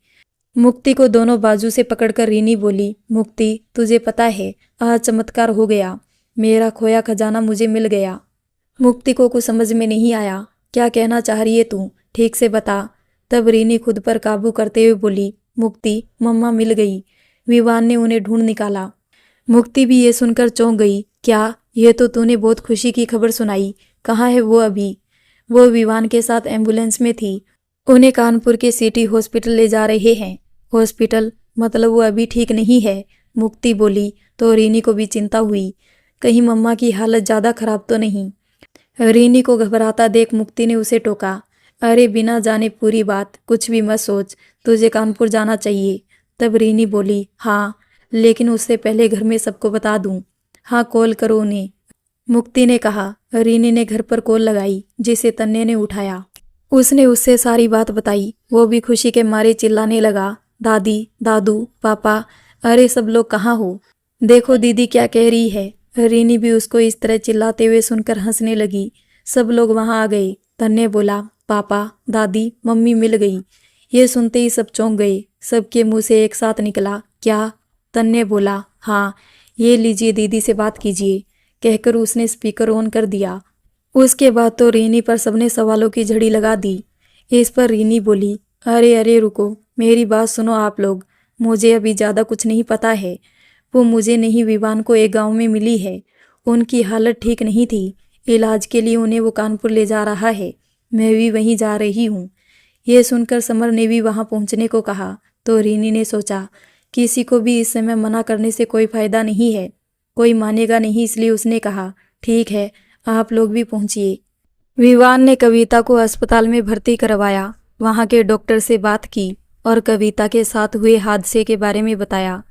[SPEAKER 1] मुक्ति को दोनों बाजू से पकड़कर रीनी बोली, मुक्ति तुझे पता है आज चमत्कार हो गया, मेरा खोया खजाना मुझे मिल गया। मुक्ति को कुछ समझ में नहीं आया, क्या कहना चाह रही है तू, ठीक से बता। तब रीनी खुद पर काबू करते हुए बोली, मुक्ति मम्मा मिल गई, विवान ने उन्हें ढूंढ निकाला। मुक्ति भी ये सुनकर चौंक गई, क्या, यह तो तूने बहुत खुशी की खबर सुनाई, कहाँ है वो अभी? वो विवान के साथ एम्बुलेंस में थी, उन्हें कानपुर के सिटी हॉस्पिटल ले जा रहे हैं। हॉस्पिटल मतलब वो अभी ठीक नहीं है, मुक्ति बोली। तो रीनी को भी चिंता हुई, कहीं मम्मा की हालत ज़्यादा खराब तो नहीं। रीनी को घबराता देख मुक्ति ने उसे टोका, अरे बिना जाने पूरी बात कुछ भी मत सोच, तुझे कानपुर जाना चाहिए। तब रीनी बोली, हाँ लेकिन उससे पहले घर में सबको बता दूं। हाँ कॉल करो उन्हें, मुक्ति ने कहा। रीनी ने घर पर कॉल लगाई, जिसे तन्ने ने उठाया। उसने उससे सारी बात बताई। वो भी खुशी के मारे चिल्लाने लगा, दादी, दादू, पापा, अरे सब लोग कहाँ हो? देखो दीदी क्या कह रही है। रीनी भी उसको इस तरह चिल्लाते हुए सुनकर हंसने लगी। सब लोग वहां आ गए। तन्ने बोला, पापा, दादी, मम्मी मिल गई। ये सुनते ही सब चौंक गए। सबके मुंह से एक साथ निकला, क्या? तन्ने बोला, हाँ, ये लीजिए दीदी से बात कीजिए, कहकर उसने स्पीकर ऑन कर दिया। उसके बाद तो रीनी पर सबने सवालों की झड़ी लगा दी। इस पर रीनी बोली, अरे अरे रुको, मेरी बात सुनो आप लोग, मुझे अभी ज़्यादा कुछ नहीं पता है। वो मुझे नहीं, विवान को एक गांव में मिली है। उनकी हालत ठीक नहीं थी। इलाज के लिए उन्हें वो कानपुर ले जा रहा है। मैं भी वहीं जा रही हूँ। ये सुनकर समर ने भी वहां पहुंचने को कहा तो रीनी ने सोचा, किसी को भी इस समय मना करने से कोई फायदा नहीं है, कोई मानेगा नहीं, इसलिए उसने कहा, ठीक है, आप लोग भी पहुंचिए। विवान ने कविता को अस्पताल में भर्ती करवाया। वहां के डॉक्टर से बात की और कविता के साथ हुए हादसे के बारे में बताया।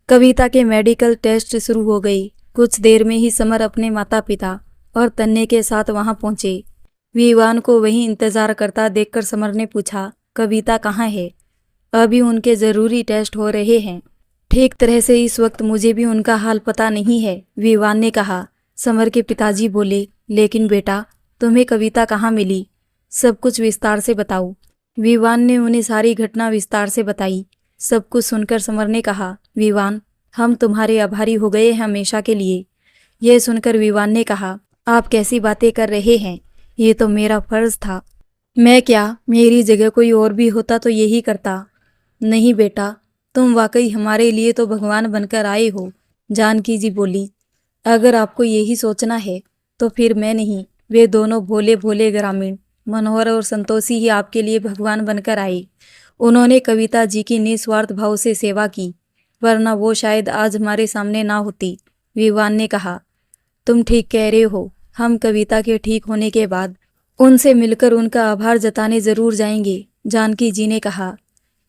[SPEAKER 1] कविता के मेडिकल टेस्ट शुरू हो गई। कुछ देर में ही समर अपने माता पिता और तन्ने के साथ वहां पहुंचे। विवान को वहीं इंतजार करता देखकर समर ने पूछा, कविता कहाँ है? अभी उनके जरूरी टेस्ट हो रहे हैं। ठीक तरह से इस वक्त मुझे भी उनका हाल पता नहीं है, विवान ने कहा। समर के पिताजी बोले, लेकिन बेटा, तुम्हें कविता कहाँ मिली? सब कुछ विस्तार से बताओ। विवान ने उन्हें सारी घटना विस्तार से बताई। सब कुछ सुनकर समर ने कहा, विवान, हम तुम्हारे आभारी हो गए हैं हमेशा के लिए। यह सुनकर विवान ने कहा, आप कैसी बातें कर रहे हैं? ये तो मेरा फर्ज था। मैं क्या, मेरी जगह कोई और भी होता तो यही करता। नहीं बेटा, तुम वाकई हमारे लिए तो भगवान बनकर आए हो, जानकी जी बोली। अगर आपको यही सोचना है तो फिर मैं नहीं, वे दोनों भोले भोले ग्रामीण मनोहर और संतोषी ही आपके लिए भगवान बनकर आए। उन्होंने कविता जी की निस्वार्थ भाव से सेवा की, वरना वो शायद आज हमारे सामने ना होती, विवान ने कहा। तुम ठीक कह रहे हो, हम कविता के ठीक होने के बाद उनसे मिलकर उनका आभार जताने जरूर जाएंगे, जानकी जी ने कहा।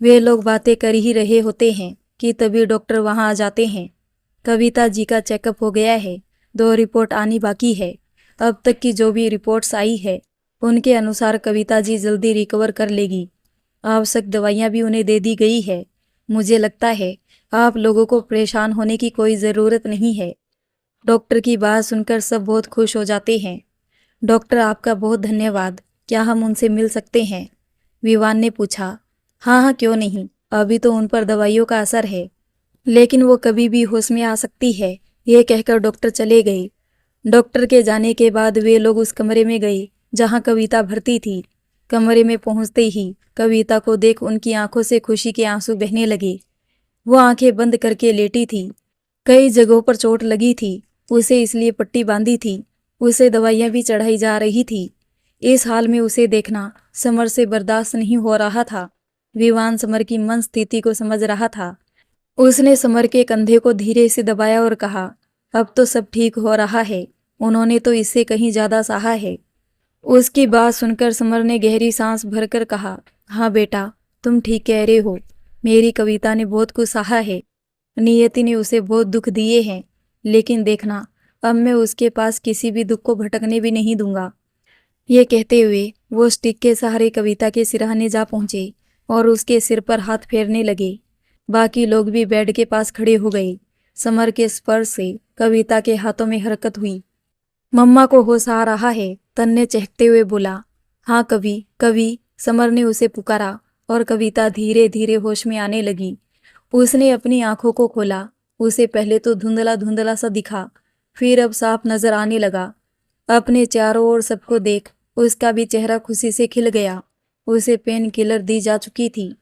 [SPEAKER 1] वे लोग बातें कर ही रहे होते हैं कि तभी डॉक्टर वहां आ जाते हैं। कविता जी का चेकअप हो गया है, 2 रिपोर्ट आनी बाकी है। अब तक की जो भी रिपोर्ट्स आई है उनके अनुसार कविता जी जल्दी रिकवर कर लेगी। आवश्यक दवाइयाँ भी उन्हें दे दी गई है। मुझे लगता है आप लोगों को परेशान होने की कोई ज़रूरत नहीं है। डॉक्टर की बात सुनकर सब बहुत खुश हो जाते हैं। डॉक्टर, आपका बहुत धन्यवाद। क्या हम उनसे मिल सकते हैं? विवान ने पूछा। हाँ हाँ, क्यों नहीं, अभी तो उन पर दवाइयों का असर है, लेकिन वो कभी भी होश में आ सकती है। ये कहकर डॉक्टर चले गए। डॉक्टर के जाने के बाद वे लोग उस कमरे में गए जहाँ कविता भर्ती थी। कमरे में पहुंचते ही कविता को देख उनकी आंखों से खुशी के आंसू बहने लगे। वो आंखें बंद करके लेटी थी। कई जगहों पर चोट लगी थी, उसे इसलिए पट्टी बांधी थी। उसे दवाइयां भी चढ़ाई जा रही थी। इस हाल में उसे देखना समर से बर्दाश्त नहीं हो रहा था। विवान समर की मन स्थिति को समझ रहा था। उसने समर के कंधे को धीरे से दबाया और कहा, अब तो सब ठीक हो रहा है, उन्होंने तो इससे कहीं ज्यादा सहा है। उसकी बात सुनकर समर ने गहरी सांस भरकर कहा, हाँ बेटा, तुम ठीक कह रहे हो, मेरी कविता ने बहुत कुछ सहा है। नियति ने उसे बहुत दुख दिए हैं, लेकिन देखना, अब मैं उसके पास किसी भी दुख को भटकने भी नहीं दूंगा। ये कहते हुए वो स्टिक के सहारे कविता के सिरहाने जा पहुंचे और उसके सिर पर हाथ फेरने लगे। बाकी लोग भी बेड के पास खड़े हो गए। समर के स्पर्श से कविता के हाथों में हरकत हुई। मम्मा को होश आ रहा है, तन्ने चहकते हुए बोला। हाँ कवि, कवि, समर ने उसे पुकारा और कविता धीरे धीरे होश में आने लगी। उसने अपनी आंखों को खोला। उसे पहले तो धुंधला धुंधला सा दिखा, फिर अब साफ नजर आने लगा। अपने चारों ओर सबको देख उसका भी चेहरा खुशी से खिल गया। उसे पेन किलर दी जा चुकी थी,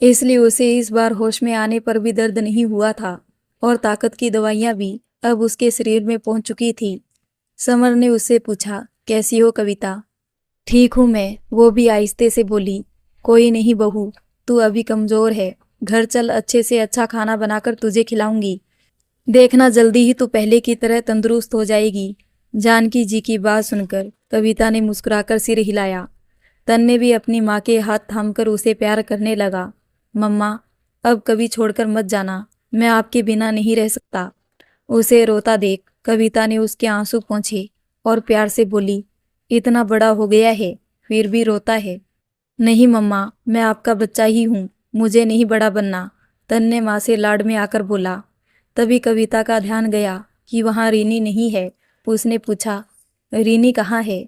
[SPEAKER 1] इसलिए उसे इस बार होश में आने पर भी दर्द नहीं हुआ था और ताकत की दवाइयां भी अब उसके शरीर में पहुंच चुकी थी। समर ने उससे पूछा, कैसी हो कविता? ठीक हूँ मैं, वो भी आहिस्ते से बोली। कोई नहीं बहू, तू अभी कमजोर है, घर चल, अच्छे से अच्छा खाना बनाकर तुझे खिलाऊंगी। देखना जल्दी ही तू पहले की तरह तंदुरुस्त हो जाएगी। जानकी जी की बात सुनकर कविता ने मुस्कुराकर सिर हिलाया। तन्ने भी अपनी माँ के हाथ थामकर उसे प्यार करने लगा। मम्मा, अब कभी छोड़कर मत जाना, मैं आपके बिना नहीं रह सकता। उसे रोता देख कविता ने उसके आंसू पोंछे और प्यार से बोली, इतना बड़ा हो गया है फिर भी रोता है, नहीं मम्मा, मैं आपका बच्चा ही हूँ, मुझे नहीं बड़ा बनना, तन ने माँ से लाड में आकर बोला। तभी कविता का ध्यान गया कि वहाँ रीनी नहीं है। उसने पूछा, रीनी कहाँ है?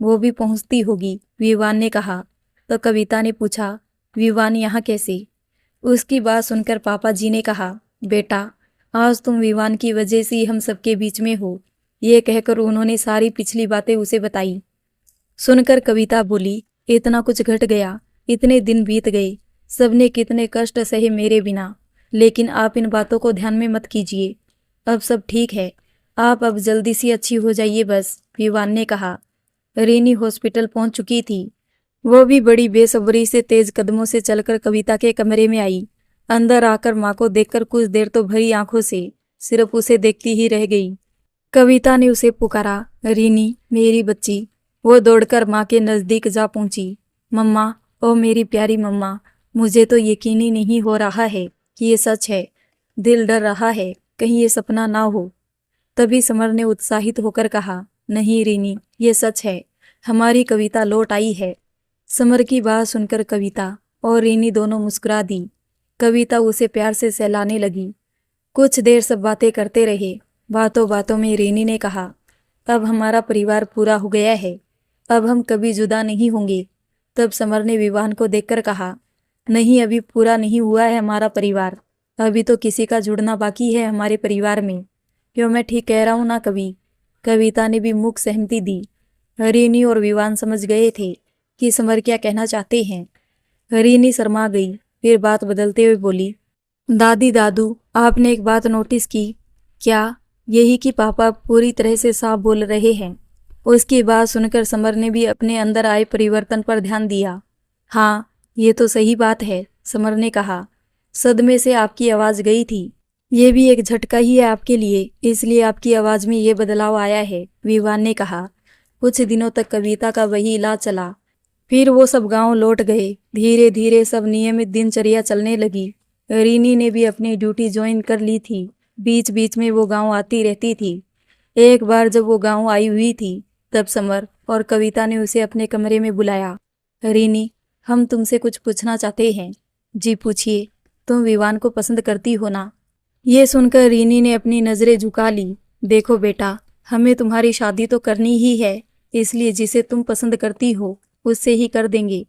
[SPEAKER 1] वो भी पहुँचती होगी, विवान ने कहा। तो कविता ने पूछा, विवान यहाँ कैसे? उसकी बात सुनकर पापा जी ने कहा, बेटा, आज तुम विवान की वजह से ही हम सबके बीच में हो। ये कहकर उन्होंने सारी पिछली बातें उसे बताई। सुनकर कविता बोली, इतना कुछ घट गया, इतने दिन बीत गए, सबने कितने कष्ट सहे मेरे बिना, लेकिन आप इन बातों को ध्यान में मत कीजिए। अब सब ठीक है, आप अब जल्दी से अच्छी हो जाइए बस, विवान ने कहा। रीनी हॉस्पिटल पहुंच चुकी थी। वो भी बड़ी बेसब्री से तेज कदमों से चलकर कविता के कमरे में आई। अंदर आकर माँ को देखकर कुछ देर तो भरी आंखों से सिर्फ उसे देखती ही रह गई। कविता ने उसे पुकारा, रीनी मेरी बच्ची। वो दौड़कर माँ के नज़दीक जा पहुंची। मम्मा, ओ मेरी प्यारी मम्मा, मुझे तो यकीन ही नहीं हो रहा है कि ये सच है। दिल डर रहा है कहीं ये सपना ना हो। तभी समर ने उत्साहित होकर कहा, नहीं रीनी, ये सच है, हमारी कविता लौट आई है। समर की बात सुनकर कविता और रीनी दोनों मुस्कुरा दी। कविता उसे प्यार से सहलाने लगी। कुछ देर सब बातें करते रहे। बातों बातों में रीनी ने कहा, अब हमारा परिवार पूरा हो गया है, अब हम कभी जुदा नहीं होंगे। तब समर ने विवान को देखकर कहा, नहीं, अभी पूरा नहीं हुआ है हमारा परिवार, अभी तो किसी का जुड़ना बाकी है हमारे परिवार में। क्यों मैं ठीक कह रहा हूँ ना कवि? कविता ने भी मुख सहमति दी। रीनी और विवान समझ गए थे कि समर क्या कहना चाहते हैं। रीनी शर्मा गई, फिर बात बदलते हुए बोली, दादी दादू, आपने एक बात नोटिस की क्या? यही कि पापा पूरी तरह से साफ बोल रहे हैं। उसकी बात सुनकर समर ने भी अपने अंदर आए परिवर्तन पर ध्यान दिया। हाँ, ये तो सही बात है, समर ने कहा। सदमे से आपकी आवाज़ गई थी। ये भी एक झटका ही है आपके लिए, इसलिए आपकी आवाज़ में ये बदलाव आया है, विवान ने कहा। कुछ दिनों तक कविता का वही इलाज चला। फिर वो सब गांव लौट गए। धीरे धीरे सब नियमित दिनचर्या चलने लगी। रीनी ने भी अपनी ड्यूटी ज्वाइन कर ली थी। बीच बीच में वो गांव आती रहती थी। एक बार जब वो गांव आई हुई थी, तब समर और कविता ने उसे अपने कमरे में बुलाया। रीनी, हम तुमसे कुछ पूछना चाहते हैं। जी पूछिए, तुम विवान को पसंद करती हो ना? ये सुनकर रीनी ने अपनी नज़रें झुका ली। देखो बेटा, हमें तुम्हारी शादी तो करनी ही है, इसलिए जिसे तुम पसंद करती हो उससे ही कर देंगे।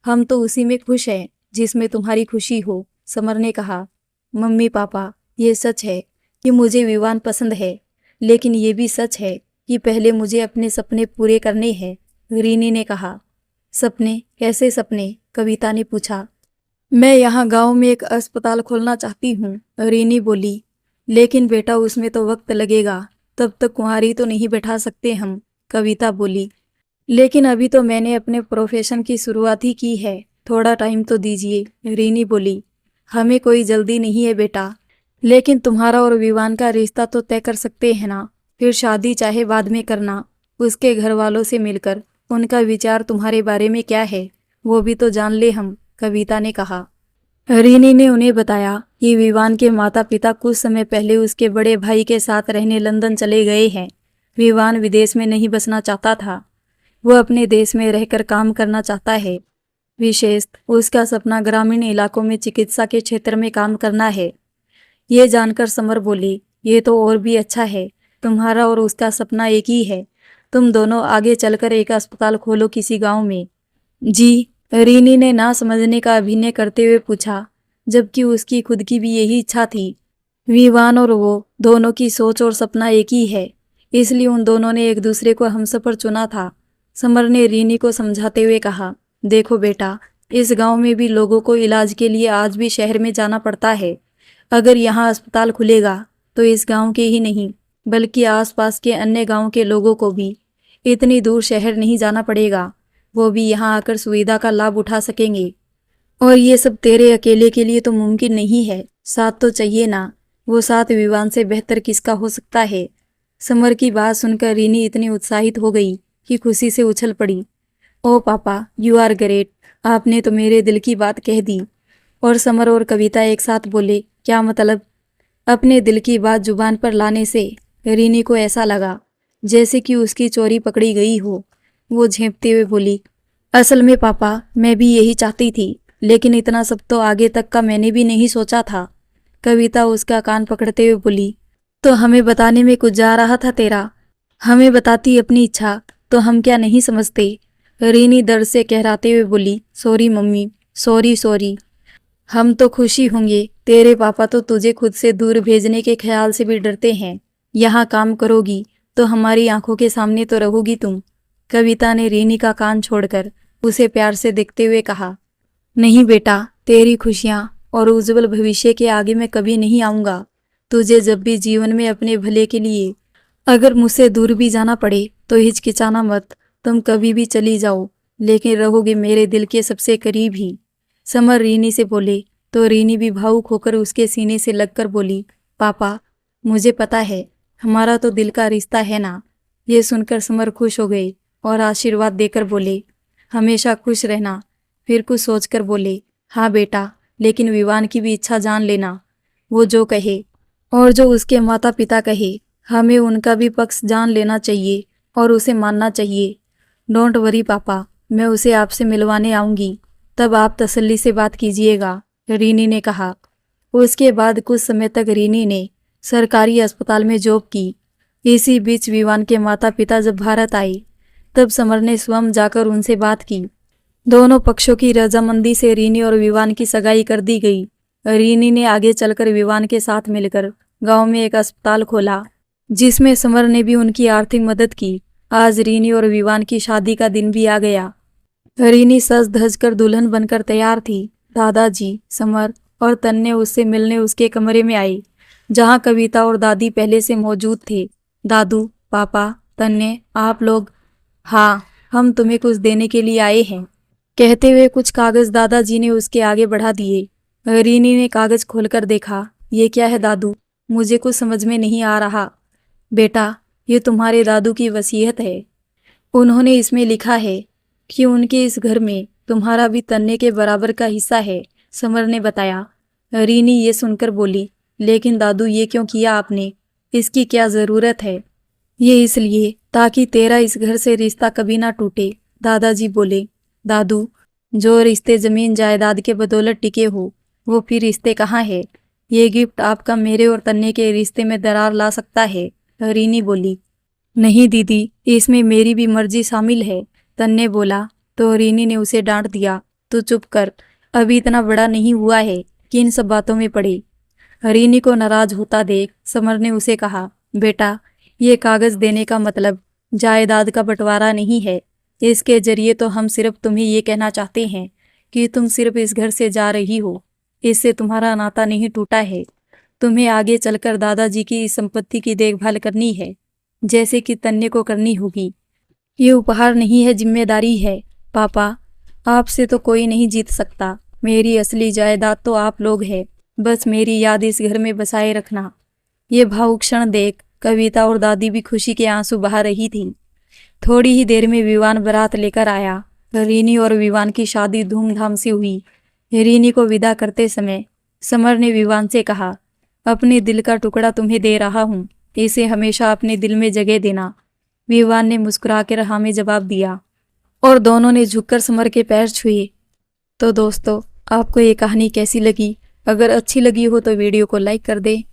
[SPEAKER 1] हम तो उसी में खुश हैं जिसमें तुम्हारी खुशी हो, समर ने कहा। मम्मी पापा, ये सच है कि मुझे विवान पसंद है, लेकिन ये भी सच है कि पहले मुझे अपने सपने पूरे करने हैं, रीनी ने कहा। सपने? कैसे सपने? कविता ने पूछा। मैं यहाँ गांव में एक अस्पताल खोलना चाहती हूँ, रीनी बोली। लेकिन बेटा, उसमें तो वक्त लगेगा, तब तक कुंवारी तो नहीं बैठा सकते हम, कविता बोली। लेकिन अभी तो मैंने अपने प्रोफेशन की शुरुआत ही की है, थोड़ा टाइम तो दीजिए, रीनी बोली। हमें कोई जल्दी नहीं है बेटा, लेकिन तुम्हारा और विवान का रिश्ता तो तय कर सकते हैं ना, फिर शादी चाहे बाद में करना। उसके घर वालों से मिलकर उनका विचार तुम्हारे बारे में क्या है वो भी तो जान ले हम, कविता ने कहा। रीनी ने उन्हें बताया कि विवान के माता पिता कुछ समय पहले उसके बड़े भाई के साथ रहने लंदन चले गए हैं। विवान विदेश में नहीं बसना चाहता था, वो अपने देश में रहकर काम करना चाहता है। विशेष उसका सपना ग्रामीण इलाकों में चिकित्सा के क्षेत्र में काम करना है। ये जानकर समर बोली, ये तो और भी अच्छा है, तुम्हारा और उसका सपना एक ही है, तुम दोनों आगे चलकर एक अस्पताल खोलो किसी गांव में। जी, रीनी ने ना समझने का अभिनय करते हुए पूछा, जबकि उसकी खुद की भी यही इच्छा थी। विवान और वो दोनों की सोच और सपना एक ही है, इसलिए उन दोनों ने एक दूसरे को हमसफर चुना था। समर ने रीनी को समझाते हुए कहा, देखो बेटा, इस गांव में भी लोगों को इलाज के लिए आज भी शहर में जाना पड़ता है। अगर यहाँ अस्पताल खुलेगा तो इस गांव के ही नहीं, बल्कि आसपास के अन्य गांव के लोगों को भी इतनी दूर शहर नहीं जाना पड़ेगा। वो भी यहाँ आकर सुविधा का लाभ उठा सकेंगे। और ये सब तेरे अकेले के लिए तो मुमकिन नहीं है, साथ तो चाहिए ना। वो साथ विवान से बेहतर किसका हो सकता है? समर की बात सुनकर रीनी इतनी उत्साहित हो गई कि खुशी से उछल पड़ी। ओ पापा, यू आर ग्रेट, आपने तो मेरे दिल की बात कह दी। और समर और कविता एक साथ बोले, क्या मतलब? अपने दिल की बात जुबान पर लाने से रीनी को ऐसा लगा जैसे कि उसकी चोरी पकड़ी गई हो। वो झेंपते हुए बोली, असल में पापा, मैं भी यही चाहती थी, लेकिन इतना सब तो आगे तक का मैंने भी नहीं सोचा था। कविता उसका कान पकड़ते हुए बोली, तो हमें बताने में कुछ जा रहा था तेरा। हमें बताती अपनी इच्छा तो हम क्या नहीं समझते। रीनी दर्द से कहराते हुए बोली, सॉरी मम्मी, सॉरी सॉरी। हम तो खुशी होंगे, तेरे पापा तो तुझे खुद से दूर भेजने के ख्याल से भी डरते हैं। यहाँ काम करोगी तो हमारी आंखों के सामने तो रहोगी तुम। कविता ने रीनी का कान छोड़कर उसे प्यार से देखते हुए कहा, नहीं बेटा, तेरी खुशियाँ और उज्जवल भविष्य के आगे मैं कभी नहीं आऊँगा। तुझे जब भी जीवन में अपने भले के लिए अगर मुझसे दूर भी जाना पड़े तो हिचकिचाना मत। तुम कभी भी चली जाओ, लेकिन रहोगे मेरे दिल के सबसे करीब ही। समर रीनी से बोले तो रीनी भी भावुक होकर उसके सीने से लगकर बोली, पापा, मुझे पता है हमारा तो दिल का रिश्ता है ना। ये सुनकर समर खुश हो गए और आशीर्वाद देकर बोले, हमेशा खुश रहना। फिर कुछ सोचकर बोले, हाँ बेटा, लेकिन विवान की भी इच्छा जान लेना। वो जो कहे और जो उसके माता पिता कहे, हमें उनका भी पक्ष जान लेना चाहिए और उसे मानना चाहिए। डोंट वरी पापा, मैं उसे आपसे मिलवाने आऊँगी, तब आप तसल्ली से बात कीजिएगा, रीनी ने कहा। उसके बाद कुछ समय तक रीनी ने सरकारी अस्पताल में जॉब की। इसी बीच विवान के माता पिता जब भारत आए तब समर ने स्वयं जाकर उनसे बात की। दोनों पक्षों की रजामंदी से रीनी और विवान की सगाई कर दी गई। रीनी ने आगे चलकर विवान के साथ मिलकर गांव में एक अस्पताल खोला, जिसमें समर ने भी उनकी आर्थिक मदद की। आज रीनी और विवान की शादी का दिन भी आ गया। रीनी सज धज कर दुल्हन बनकर तैयार थी। दादाजी, समर और तन्ने उससे मिलने उसके कमरे में आए, जहां कविता और दादी पहले से मौजूद थे। दादू, पापा, तन्ने, आप लोग। हाँ, हम तुम्हें कुछ देने के लिए आए हैं, कहते हुए कुछ कागज दादाजी ने उसके आगे बढ़ा दिए। रीनी ने कागज खोलकर देखा। ये क्या है दादू? मुझे कुछ समझ में नहीं आ रहा। बेटा, ये तुम्हारे दादू की वसीयत है। उन्होंने इसमें लिखा है कि उनके इस घर में तुम्हारा भी तन्ने के बराबर का हिस्सा है, समर ने बताया। रीनी ये सुनकर बोली, लेकिन दादू ये क्यों किया आपने? इसकी क्या ज़रूरत है? ये इसलिए ताकि तेरा इस घर से रिश्ता कभी ना टूटे, दादाजी बोले। दादू, जो रिश्ते ज़मीन जायदाद के बदौलत टिके हो, वो फिर रिश्ते कहाँ है? ये गिफ्ट आपका मेरे और तन्ने के रिश्ते में दरार ला सकता है, रीनी बोली। नहीं दीदी, इसमें मेरी भी मर्जी शामिल है, तन्ने बोला। तो रीनी ने उसे डांट दिया, तू चुप कर, अभी इतना बड़ा नहीं हुआ है कि इन सब बातों में पड़े। रीनी को नाराज होता देख समर ने उसे कहा, बेटा, ये कागज देने का मतलब जायदाद का बंटवारा नहीं है। इसके जरिए तो हम सिर्फ तुम्हें ये कहना चाहते हैं कि तुम सिर्फ इस घर से जा रही हो, इससे तुम्हारा नाता नहीं टूटा है। तुम्हें आगे चलकर दादाजी की इस संपत्ति की देखभाल करनी है, जैसे कि तन्ने को करनी होगी। ये उपहार नहीं है, जिम्मेदारी है। पापा, आपसे तो कोई नहीं जीत सकता। मेरी असली जायदाद तो आप लोग हैं। बस मेरी याद इस घर में बसाए रखना। ये भावुक क्षण देख कविता और दादी भी खुशी के आंसू बहा रही थी। थोड़ी ही देर में विवान बारात लेकर आया। रीनी और विवान की शादी धूमधाम से हुई। रीनी को विदा करते समय समर ने विवान से कहा, अपने दिल का टुकड़ा तुम्हें दे रहा हूँ, इसे हमेशा अपने दिल में जगह देना। विवान ने मुस्कुराकर हाँ में जवाब दिया और दोनों ने झुककर समर के पैर छुए। तो दोस्तों, आपको ये कहानी कैसी लगी? अगर अच्छी लगी हो तो वीडियो को लाइक कर दें,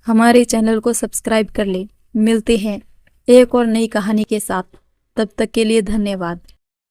[SPEAKER 1] हमारे चैनल को सब्सक्राइब कर लें। मिलते हैं एक और नई कहानी के साथ, तब तक के लिए धन्यवाद।